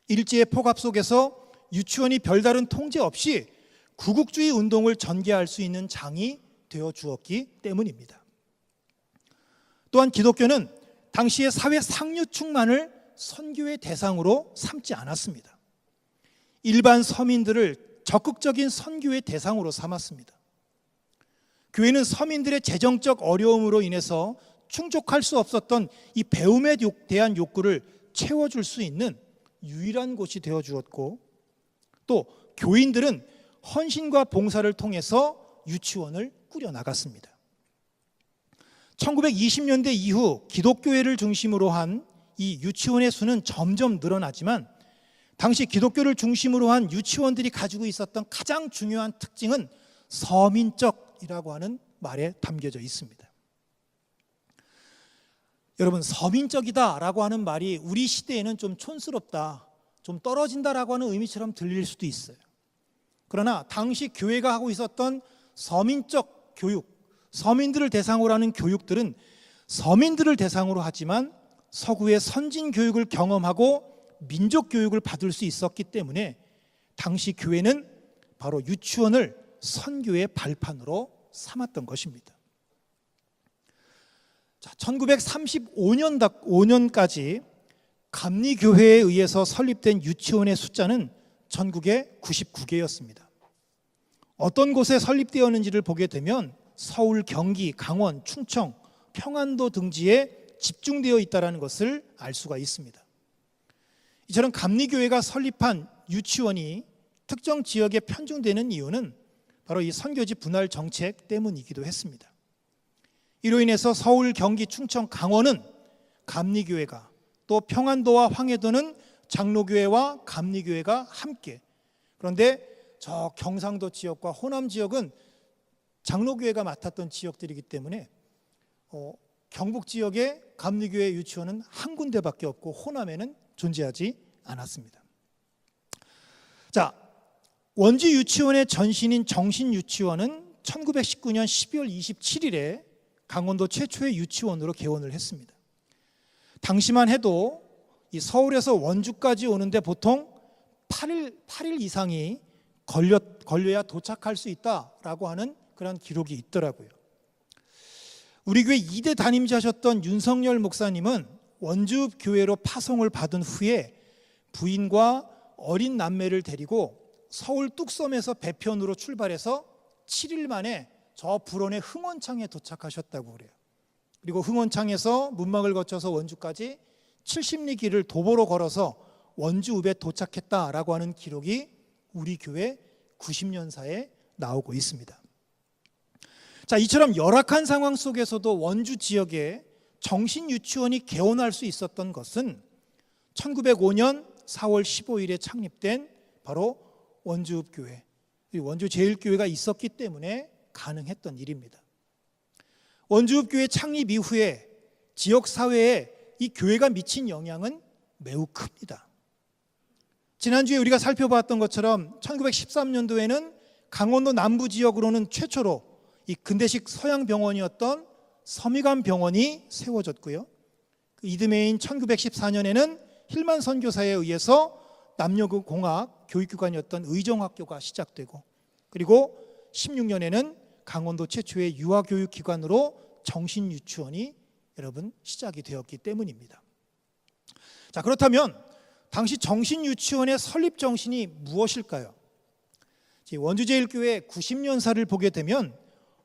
일제의 폭압 속에서 유치원이 별다른 통제 없이 구국주의 운동을 전개할 수 있는 장이 되어 주었기 때문입니다. 또한 기독교는 당시의 사회 상류층만을 선교의 대상으로 삼지 않았습니다. 일반 서민들을 적극적인 선교의 대상으로 삼았습니다. 교회는 서민들의 재정적 어려움으로 인해서 충족할 수 없었던 이 배움에 대한 욕구를 채워줄 수 있는 유일한 곳이 되어 주었고, 또 교인들은 헌신과 봉사를 통해서 유치원을 꾸려나갔습니다. 1920년대 이후 기독교회를 중심으로 한 이 유치원의 수는 점점 늘어나지만, 당시 기독교를 중심으로 한 유치원들이 가지고 있었던 가장 중요한 특징은 서민적이라고 하는 말에 담겨져 있습니다. 여러분, 서민적이다라고 하는 말이 우리 시대에는 좀 촌스럽다, 좀 떨어진다라고 하는 의미처럼 들릴 수도 있어요. 그러나 당시 교회가 하고 있었던 서민적 교육, 서민들을 대상으로 하는 교육들은 서민들을 대상으로 하지만 서구의 선진 교육을 경험하고 민족 교육을 받을 수 있었기 때문에 당시 교회는 바로 유치원을 선교의 발판으로 삼았던 것입니다. 1935년까지 감리교회에 의해서 설립된 유치원의 숫자는 전국에 99개였습니다. 어떤 곳에 설립되었는지를 보게 되면 서울, 경기, 강원, 충청, 평안도 등지에 집중되어 있다는 것을 알 수가 있습니다. 이처럼 감리교회가 설립한 유치원이 특정 지역에 편중되는 이유는 바로 이 선교지 분할 정책 때문이기도 했습니다. 이로 인해서 서울, 경기, 충청, 강원은 감리교회가, 또 평안도와 황해도는 장로교회와 감리교회가 함께, 그런데 저 경상도 지역과 호남 지역은 장로교회가 맡았던 지역들이기 때문에 경북 지역의 감리교회 유치원은 한 군데밖에 없고 호남에는 존재하지 않았습니다. 자, 원주 유치원의 전신인 정신유치원은 1919년 12월 27일에 강원도 최초의 유치원으로 개원을 했습니다. 당시만 해도 이 서울에서 원주까지 오는데 보통 8일 이상이 걸려야 도착할 수 있다라고 하는 그런 기록이 있더라고요. 우리 교회 2대 담임자셨던 윤석열 목사님은 원주 교회로 파송을 받은 후에 부인과 어린 남매를 데리고 서울 뚝섬에서 배편으로 출발해서 7일 만에 저 불원의 흥원창에 도착하셨다고 그래요. 그리고 흥원창에서 문막을 거쳐서 원주까지 70리 길을 도보로 걸어서 원주읍에 도착했다라고 하는 기록이 우리 교회 90년사에 나오고 있습니다. 자, 이처럼 열악한 상황 속에서도 원주 지역에 정신유치원이 개원할 수 있었던 것은 1905년 4월 15일에 창립된 바로 원주읍교회, 원주제일교회가 있었기 때문에 가능했던 일입니다. 원주읍교회 창립 이후에 지역사회에 이 교회가 미친 영향은 매우 큽니다. 지난주에 우리가 살펴봤던 것처럼 1913년도에는 강원도 남부 지역으로는 최초로 이 근대식 서양병원이었던 서미관 병원이 세워졌고요. 그 이듬해인 1914년에는 힐만 선교사에 의해서 남녀공학 교육기관이었던 의정학교가 시작되고, 그리고 16년에는 강원도 최초의 유아교육기관으로 정신유치원이 여러분 시작이 되었기 때문입니다. 자, 그렇다면 당시 정신유치원의 설립 정신이 무엇일까요? 원주제일교회 90년사를 보게 되면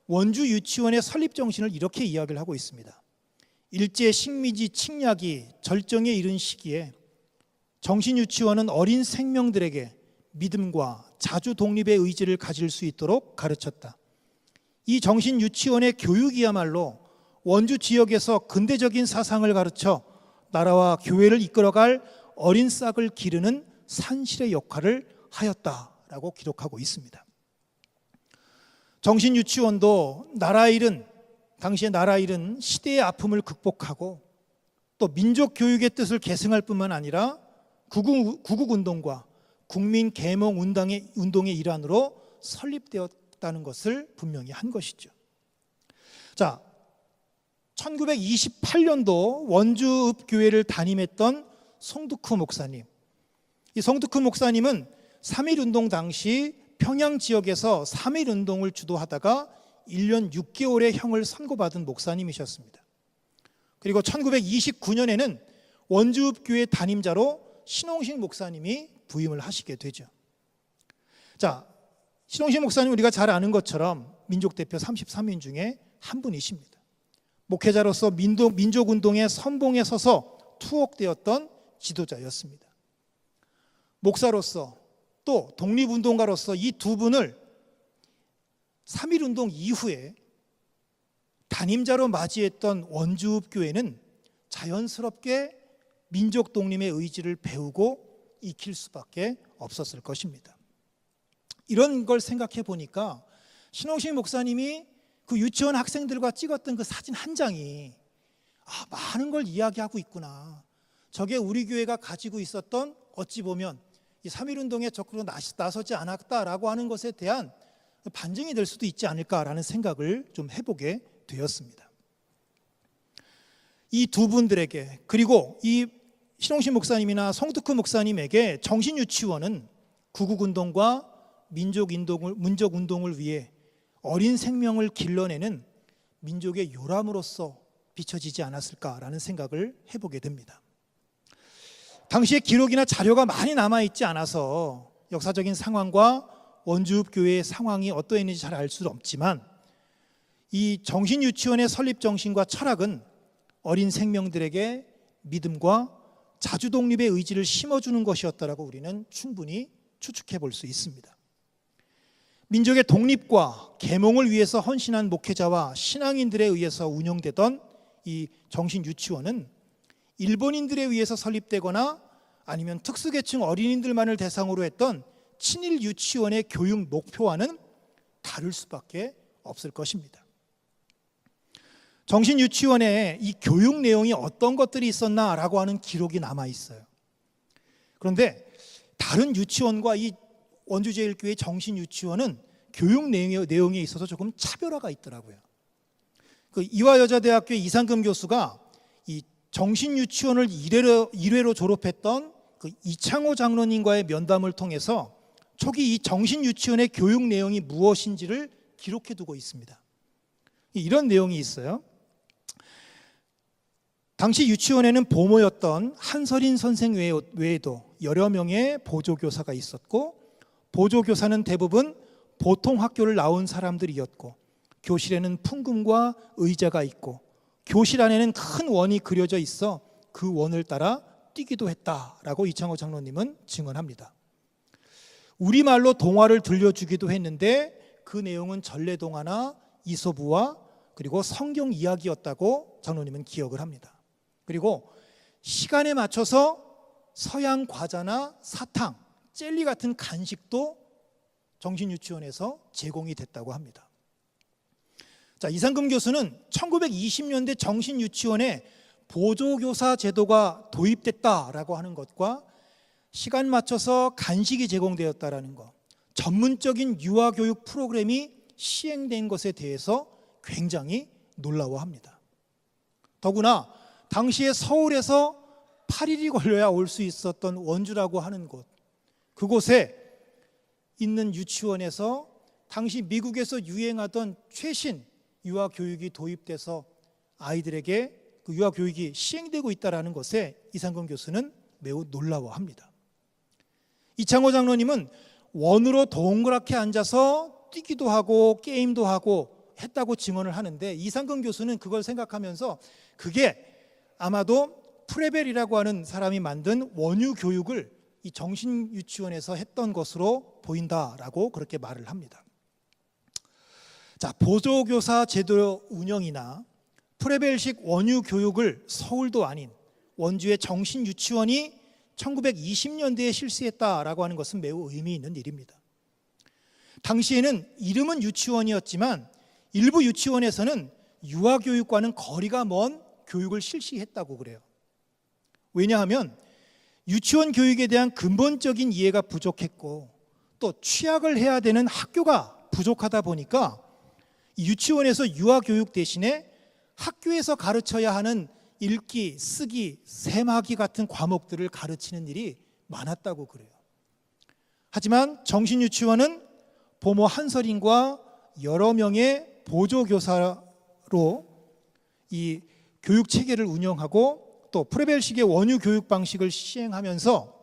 원주유치원의 설립 정신을 이렇게 이야기를 하고 있습니다. 일제 식민지 침략이 절정에 이른 시기에 정신유치원은 어린 생명들에게 믿음과 자주 독립의 의지를 가질 수 있도록 가르쳤다. 이 정신유치원의 교육이야말로 원주 지역에서 근대적인 사상을 가르쳐 나라와 교회를 이끌어갈 어린 싹을 기르는 산실의 역할을 하였다라고 기록하고 있습니다. 정신유치원도 당시의 나라 일은 시대의 아픔을 극복하고 또 민족교육의 뜻을 계승할 뿐만 아니라 구국운동과 국민계몽운동의 일환으로 설립되었다는 것을 분명히 한 것이죠. 자, 1928년도 원주읍교회를 담임했던 송두크 목사님, 이 송두크 목사님은 3.1운동 당시 평양 지역에서 3.1운동을 주도하다가 1년 6개월의 형을 선고받은 목사님이셨습니다. 그리고 1929년에는 원주읍교회 담임자로 신홍식 목사님이 부임을 하시게 되죠. 자, 신홍식 목사님 우리가 잘 아는 것처럼 민족대표 33인 중에 한 분이십니다. 목회자로서 민족운동의 선봉에 서서 투옥되었던 지도자였습니다. 목사로서 또 독립운동가로서 이 두 분을 3.1운동 이후에 담임자로 맞이했던 원주읍교회는 자연스럽게 민족 독립의 의지를 배우고 익힐 수밖에 없었을 것입니다. 이런 걸 생각해 보니까 신홍식 목사님이 그 유치원 학생들과 찍었던 그 사진 한 장이 많은 걸 이야기하고 있구나. 저게 우리 교회가 가지고 있었던 어찌 보면 이 3.1운동에 적극적으로 나서지 않았다라고 하는 것에 대한 반증이 될 수도 있지 않을까라는 생각을 좀 해보게 되었습니다. 이 두 분들에게, 그리고 이 신홍식 목사님이나 송두크 목사님에게 정신유치원은 구국운동과 민족운동을 위해 어린 생명을 길러내는 민족의 요람으로서 비춰지지 않았을까라는 생각을 해보게 됩니다. 당시의 기록이나 자료가 많이 남아있지 않아서 역사적인 상황과 원주읍교회의 상황이 어떠했는지 잘 알 수 없지만 이 정신유치원의 설립 정신과 철학은 어린 생명들에게 믿음과 자주독립의 의지를 심어주는 것이었다라고 우리는 충분히 추측해 볼 수 있습니다. 민족의 독립과 계몽을 위해서 헌신한 목회자와 신앙인들에 의해서 운영되던 이 정신유치원은 일본인들에 의해서 설립되거나 아니면 특수계층 어린이들만을 대상으로 했던 친일 유치원의 교육 목표와는 다를 수밖에 없을 것입니다. 정신유치원에 이 교육 내용이 어떤 것들이 있었나라고 하는 기록이 남아 있어요. 그런데 다른 유치원과 이 원주제일교회 정신유치원은 교육 내용에 있어서 조금 차별화가 있더라고요. 그 이화여자대학교 이상금 교수가 이 정신유치원을 1회로 졸업했던 그 이창호 장로님과의 면담을 통해서 초기 이 정신유치원의 교육 내용이 무엇인지를 기록해 두고 있습니다. 이런 내용이 있어요. 당시 유치원에는 보모였던 한설인 선생 외에도 여러 명의 보조교사가 있었고, 보조교사는 대부분 보통 학교를 나온 사람들이었고, 교실에는 풍금과 의자가 있고 교실 안에는 큰 원이 그려져 있어 그 원을 따라 뛰기도 했다라고 이창호 장로님은 증언합니다. 우리말로 동화를 들려주기도 했는데 그 내용은 전래동화나 이소부와 그리고 성경 이야기였다고 장로님은 기억을 합니다. 그리고 시간에 맞춰서 서양 과자나 사탕, 젤리 같은 간식도 정신유치원에서 제공이 됐다고 합니다. 자, 이상금 교수는 1920년대 정신유치원에 보조교사 제도가 도입됐다라고 하는 것과 시간 맞춰서 간식이 제공되었다라는 것, 전문적인 유아교육 프로그램이 시행된 것에 대해서 굉장히 놀라워합니다. 더구나 당시에 서울에서 8일이 걸려야 올 수 있었던 원주라고 하는 곳, 그곳에 있는 유치원에서 당시 미국에서 유행하던 최신 유아교육이 도입돼서 아이들에게 그 유아교육이 시행되고 있다는 것에 이상금 교수는 매우 놀라워합니다. 이창호 장로님은 원으로 동그랗게 앉아서 뛰기도 하고 게임도 하고 했다고 증언을 하는데, 이상금 교수는 그걸 생각하면서 그게 아마도 프레벨이라고 하는 사람이 만든 원유 교육을 이 정신유치원에서 했던 것으로 보인다라고 그렇게 말을 합니다. 자, 보조교사 제도 운영이나 프레벨식 원유 교육을 서울도 아닌 원주의 정신유치원이 1920년대에 실시했다라고 하는 것은 매우 의미 있는 일입니다. 당시에는 이름은 유치원이었지만 일부 유치원에서는 유아교육과는 거리가 먼 교육을 실시했다고 그래요. 왜냐하면 유치원 교육에 대한 근본적인 이해가 부족했고 또 취약을 해야 되는 학교가 부족하다 보니까 유치원에서 유아교육 대신에 학교에서 가르쳐야 하는 읽기, 쓰기, 셈하기 같은 과목들을 가르치는 일이 많았다고 그래요. 하지만 정신유치원은 보모 한설인과 여러 명의 보조교사로 이 교육 체계를 운영하고 또 프레벨식의 원유 교육 방식을 시행하면서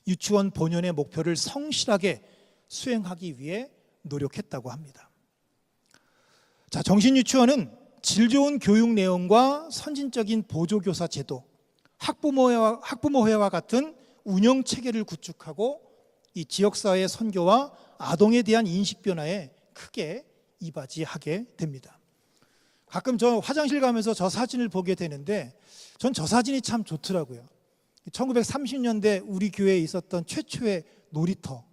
유치원 본연의 목표를 성실하게 수행하기 위해 노력했다고 합니다. 자, 정신유치원은 질 좋은 교육 내용과 선진적인 보조교사 제도, 학부모회와 같은 운영 체계를 구축하고 이 지역사회의 선교와 아동에 대한 인식 변화에 크게 이바지하게 됩니다. 가끔 저 화장실 가면서 저 사진을 보게 되는데 전 저 사진이 참 좋더라고요. 1930년대 우리 교회에 있었던 최초의 놀이터.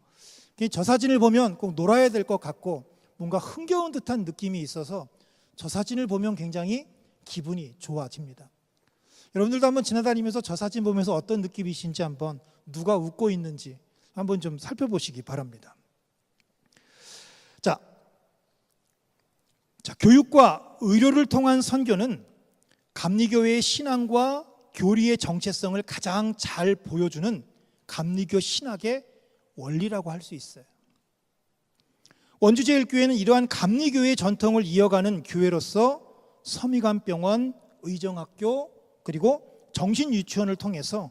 저 사진을 보면 꼭 놀아야 될 것 같고 뭔가 흥겨운 듯한 느낌이 있어서 저 사진을 보면 굉장히 기분이 좋아집니다. 여러분들도 한번 지나다니면서 저 사진 보면서 어떤 느낌이신지 한번, 누가 웃고 있는지 한번 좀 살펴보시기 바랍니다. 자, 교육과 의료를 통한 선교는 감리교회의 신앙과 교리의 정체성을 가장 잘 보여주는 감리교 신학의 원리라고 할 수 있어요. 원주제일교회는 이러한 감리교회의 전통을 이어가는 교회로서 서미관병원, 의정학교 그리고 정신유치원을 통해서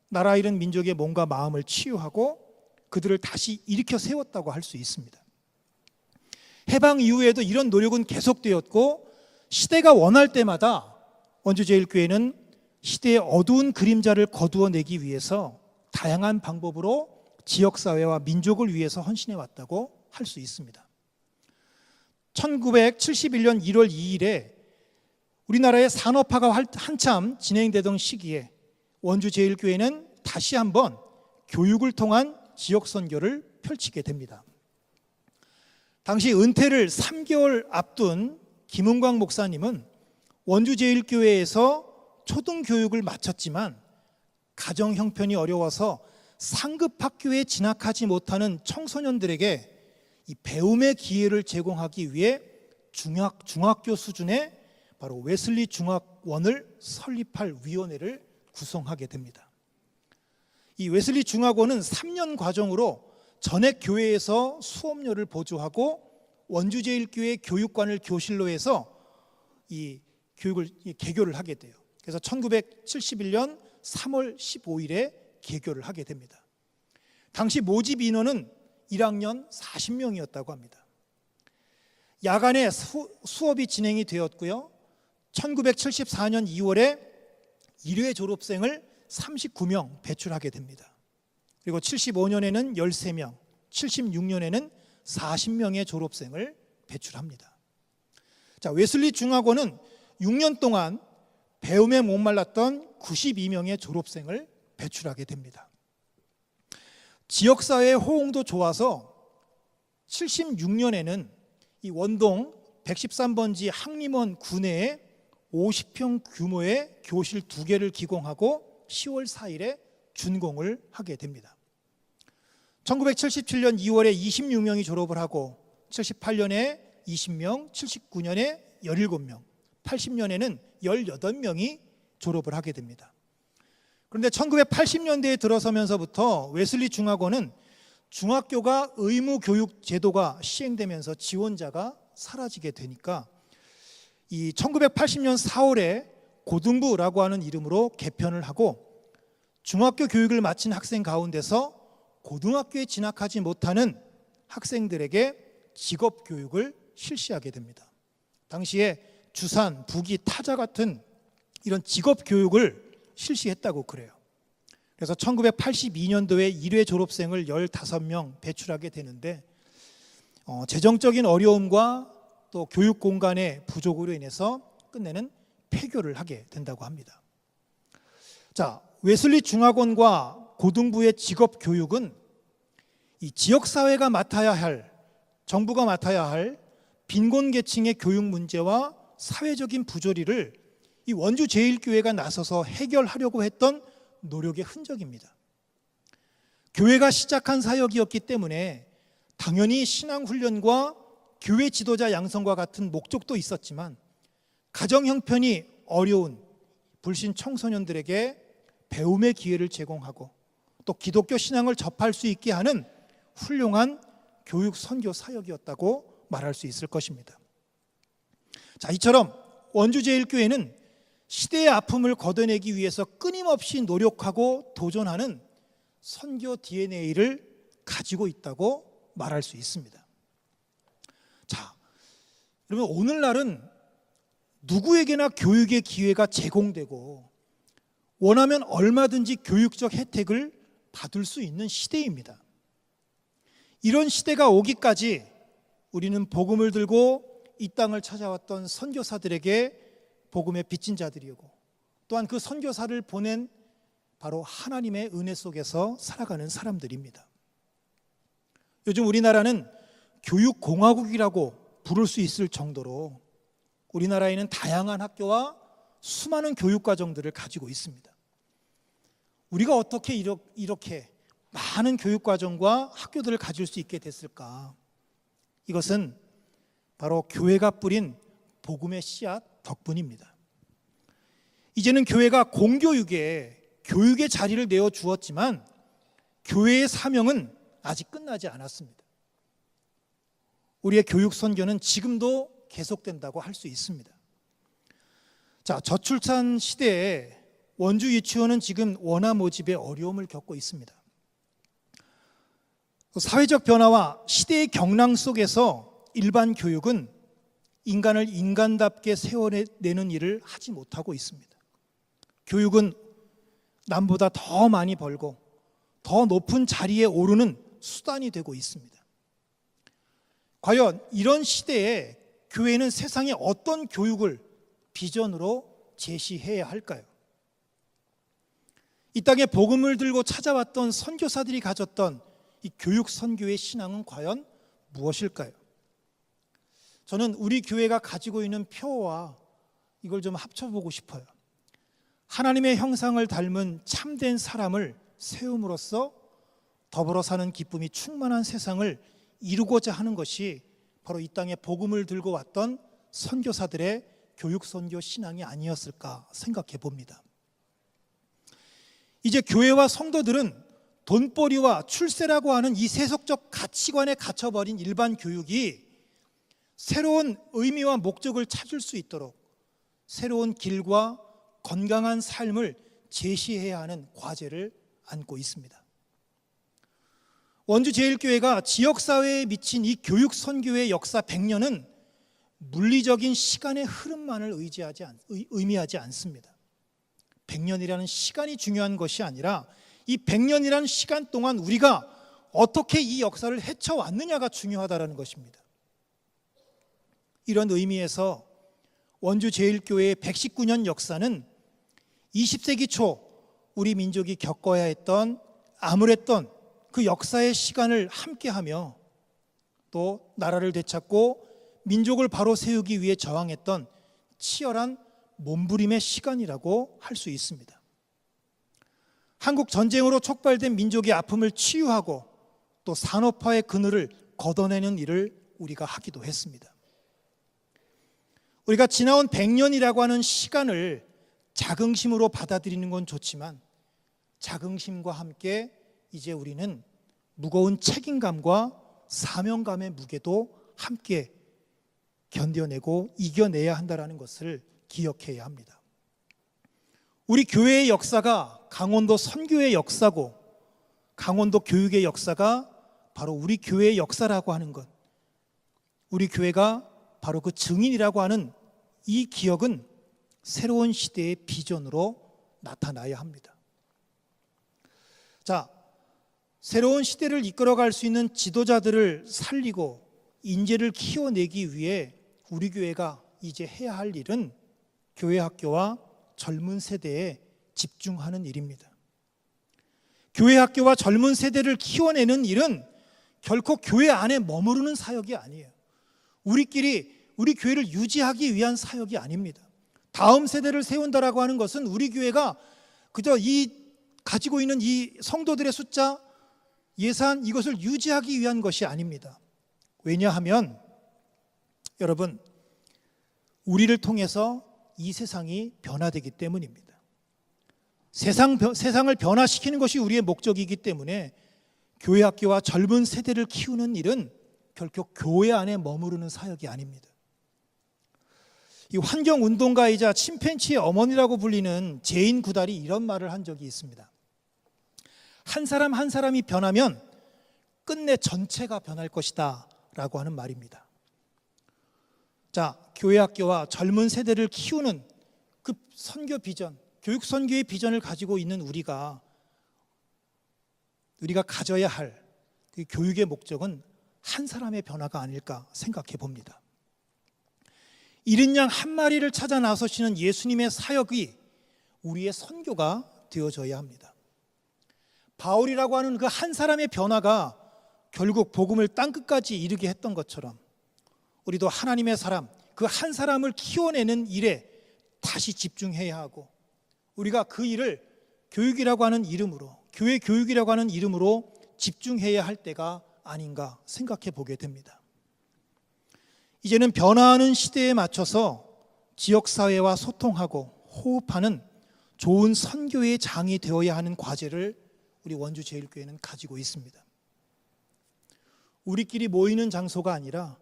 나라 잃은 민족의 몸과 마음을 치유하고 그들을 다시 일으켜 세웠다고 할 수 있습니다. 해방 이후에도 이런 노력은 계속되었고 시대가 원할 때마다 원주제일교회는 시대의 어두운 그림자를 거두어내기 위해서 다양한 방법으로 지역사회와 민족을 위해서 헌신해 왔다고 할 수 있습니다. 1971년 1월 2일에 우리나라의 산업화가 한참 진행되던 시기에 원주제일교회는 다시 한번 교육을 통한 지역선교를 펼치게 됩니다. 당시 은퇴를 3개월 앞둔 김은광 목사님은 원주제일교회에서 초등교육을 마쳤지만 가정 형편이 어려워서 상급학교에 진학하지 못하는 청소년들에게 이 배움의 기회를 제공하기 위해 중학교 수준의 바로 웨슬리 중학원을 설립할 위원회를 구성하게 됩니다. 이 웨슬리 중학원은 3년 과정으로 전액 교회에서 수업료를 보조하고 원주제일교회 교육관을 교실로 해서 이 교육을 개교를 하게 돼요. 그래서 1971년 3월 15일에 개교를 하게 됩니다. 당시 모집 인원은 1학년 40명이었다고 합니다. 야간에 수업이 진행이 되었고요. 1974년 2월에 1회 졸업생을 39명 배출하게 됩니다. 그리고 75년에는 13명, 76년에는 40명의 졸업생을 배출합니다. 자, 웨슬리 중학원은 6년 동안 배움에 목말랐던 92명의 졸업생을 배출하게 됩니다. 지역사회의 호응도 좋아서 76년에는 이 원동 113번지 항림원 구내에 50평 규모의 교실 2개를 기공하고 10월 4일에 준공을 하게 됩니다. 1977년 2월에 26명이 졸업을 하고 78년에 20명, 79년에 17명, 80년에는 18명이 졸업을 하게 됩니다. 그런데 1980년대에 들어서면서부터 웨슬리 중학원은 중학교가 의무 교육 제도가 시행되면서 지원자가 사라지게 되니까 이 1980년 4월에 고등부라고 하는 이름으로 개편을 하고 중학교 교육을 마친 학생 가운데서 고등학교에 진학하지 못하는 학생들에게 직업 교육을 실시하게 됩니다. 당시에 주산, 부기, 타자 같은 이런 직업 교육을 실시했다고 그래요. 그래서 1982년도에 1회 졸업생을 15명 배출하게 되는데 재정적인 어려움과 또 교육 공간의 부족으로 인해서 끝내는 폐교를 하게 된다고 합니다. 자, 웨슬리 중학원과 고등부의 직업 교육은 이 지역 사회가 맡아야 할, 정부가 맡아야 할 빈곤 계층의 교육 문제와 사회적인 부조리를 이 원주 제1교회가 나서서 해결하려고 했던 노력의 흔적입니다. 교회가 시작한 사역이었기 때문에 당연히 신앙훈련과 교회 지도자 양성과 같은 목적도 있었지만 가정 형편이 어려운 불신 청소년들에게 배움의 기회를 제공하고 또 기독교 신앙을 접할 수 있게 하는 훌륭한 교육 선교 사역이었다고 말할 수 있을 것입니다. 자, 이처럼 원주 제1교회는 시대의 아픔을 걷어내기 위해서 끊임없이 노력하고 도전하는 선교 DNA를 가지고 있다고 말할 수 있습니다. 자, 그러면 오늘날은 누구에게나 교육의 기회가 제공되고 원하면 얼마든지 교육적 혜택을 받을 수 있는 시대입니다. 이런 시대가 오기까지 우리는 복음을 들고 이 땅을 찾아왔던 선교사들에게 복음의 빚진 자들이고 또한 그 선교사를 보낸 바로 하나님의 은혜 속에서 살아가는 사람들입니다. 요즘 우리나라는 교육공화국이라고 부를 수 있을 정도로 우리나라에는 다양한 학교와 수많은 교육과정들을 가지고 있습니다. 우리가 어떻게 이렇게 많은 교육과정과 학교들을 가질 수 있게 됐을까? 이것은 바로 교회가 뿌린 복음의 씨앗 덕분입니다. 이제는 교회가 공교육에 교육의 자리를 내어 주었지만 교회의 사명은 아직 끝나지 않았습니다. 우리의 교육 선교는 지금도 계속된다고 할 수 있습니다. 자, 저출산 시대에 원주 유치원은 지금 원화 모집에 어려움을 겪고 있습니다. 사회적 변화와 시대의 경랑 속에서 일반 교육은 인간을 인간답게 세워내는 일을 하지 못하고 있습니다. 교육은 남보다 더 많이 벌고 더 높은 자리에 오르는 수단이 되고 있습니다. 과연 이런 시대에 교회는 세상에 어떤 교육을 비전으로 제시해야 할까요? 이 땅에 복음을 들고 찾아왔던 선교사들이 가졌던 이 교육 선교의 신앙은 과연 무엇일까요? 저는 우리 교회가 가지고 있는 표와 이걸 좀 합쳐보고 싶어요. 하나님의 형상을 닮은 참된 사람을 세움으로써 더불어 사는 기쁨이 충만한 세상을 이루고자 하는 것이 바로 이 땅에 복음을 들고 왔던 선교사들의 교육 선교 신앙이 아니었을까 생각해 봅니다. 이제 교회와 성도들은 돈벌이와 출세라고 하는 이 세속적 가치관에 갇혀버린 일반 교육이 새로운 의미와 목적을 찾을 수 있도록 새로운 길과 건강한 삶을 제시해야 하는 과제를 안고 있습니다. 원주 제1교회가 지역사회에 미친 이 교육 선교의 역사 100년은 물리적인 시간의 흐름만을 의미하지 않습니다. 100년이라는 시간이 중요한 것이 아니라 이 100년이라는 시간 동안 우리가 어떻게 이 역사를 헤쳐왔느냐가 중요하다는 것입니다. 이런 의미에서 원주제일교회의 119년 역사는 20세기 초 우리 민족이 겪어야 했던 암울했던 그 역사의 시간을 함께하며 또 나라를 되찾고 민족을 바로 세우기 위해 저항했던 치열한 몸부림의 시간이라고 할 수 있습니다. 한국 전쟁으로 촉발된 민족의 아픔을 치유하고 또 산업화의 그늘을 걷어내는 일을 우리가 하기도 했습니다. 우리가 지나온 100년이라고 하는 시간을 자긍심으로 받아들이는 건 좋지만 자긍심과 함께 이제 우리는 무거운 책임감과 사명감의 무게도 함께 견뎌내고 이겨내야 한다는 것을 기억해야 합니다. 우리 교회의 역사가 강원도 선교의 역사고 강원도 교육의 역사가 바로 우리 교회의 역사라고 하는 것, 우리 교회가 바로 그 증인이라고 하는 이 기억은 새로운 시대의 비전으로 나타나야 합니다. 자, 새로운 시대를 이끌어갈 수 있는 지도자들을 살리고 인재를 키워내기 위해 우리 교회가 이제 해야 할 일은 교회 학교와 젊은 세대에 집중하는 일입니다. 교회 학교와 젊은 세대를 키워내는 일은 결코 교회 안에 머무르는 사역이 아니에요. 우리끼리 우리 교회를 유지하기 위한 사역이 아닙니다. 다음 세대를 세운다라고 하는 것은 우리 교회가 그저 가지고 있는 이 성도들의 숫자, 예산 이것을 유지하기 위한 것이 아닙니다. 왜냐하면 여러분, 우리를 통해서 이 세상이 변화되기 때문입니다. 세상을 변화시키는 것이 우리의 목적이기 때문에 교회 학교와 젊은 세대를 키우는 일은 결코 교회 안에 머무르는 사역이 아닙니다. 이 환경운동가이자 침팬지의 어머니라고 불리는 제인 구달이 이런 말을 한 적이 있습니다. 한 사람 한 사람이 변하면 끝내 전체가 변할 것이다 라고 하는 말입니다. 자, 교회 학교와 젊은 세대를 키우는 그 선교 비전, 교육 선교의 비전을 가지고 있는 우리가 가져야 할 그 교육의 목적은 한 사람의 변화가 아닐까 생각해 봅니다. 이른 양 한 마리를 찾아 나서시는 예수님의 사역이 우리의 선교가 되어져야 합니다. 바울이라고 하는 그 한 사람의 변화가 결국 복음을 땅끝까지 이르게 했던 것처럼 우리도 하나님의 사람, 그 한 사람을 키워내는 일에 다시 집중해야 하고 우리가 그 일을 교육이라고 하는 이름으로, 교회 교육이라고 하는 이름으로 집중해야 할 때가 아닌가 생각해 보게 됩니다. 이제는 변화하는 시대에 맞춰서 지역사회와 소통하고 호흡하는 좋은 선교의 장이 되어야 하는 과제를 우리 원주제일교회는 가지고 있습니다. 우리끼리 모이는 장소가 아니라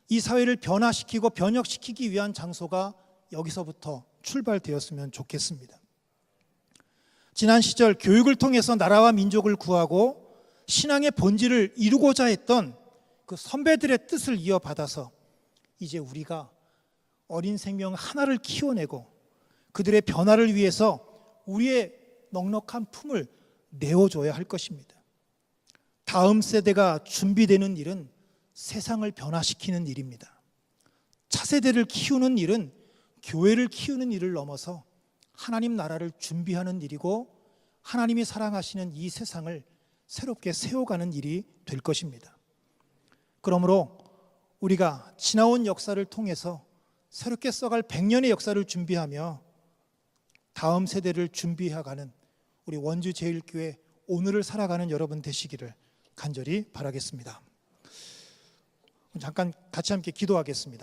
이 사회를 변화시키고 변혁시키기 위한 장소가 여기서부터 출발되었으면 좋겠습니다. 지난 시절 교육을 통해서 나라와 민족을 구하고 신앙의 본질을 이루고자 했던 그 선배들의 뜻을 이어받아서 이제 우리가 어린 생명 하나를 키워내고 그들의 변화를 위해서 우리의 넉넉한 품을 내어줘야 할 것입니다. 다음 세대가 준비되는 일은 세상을 변화시키는 일입니다. 차세대를 키우는 일은 교회를 키우는 일을 넘어서 하나님 나라를 준비하는 일이고 하나님이 사랑하시는 이 세상을 새롭게 세워가는 일이 될 것입니다. 그러므로 우리가 지나온 역사를 통해서 새롭게 써갈 100년의 역사를 준비하며 다음 세대를 준비해가는 우리 원주제일교회 오늘을 살아가는 여러분 되시기를 간절히 바라겠습니다. 잠깐 같이 함께 기도하겠습니다.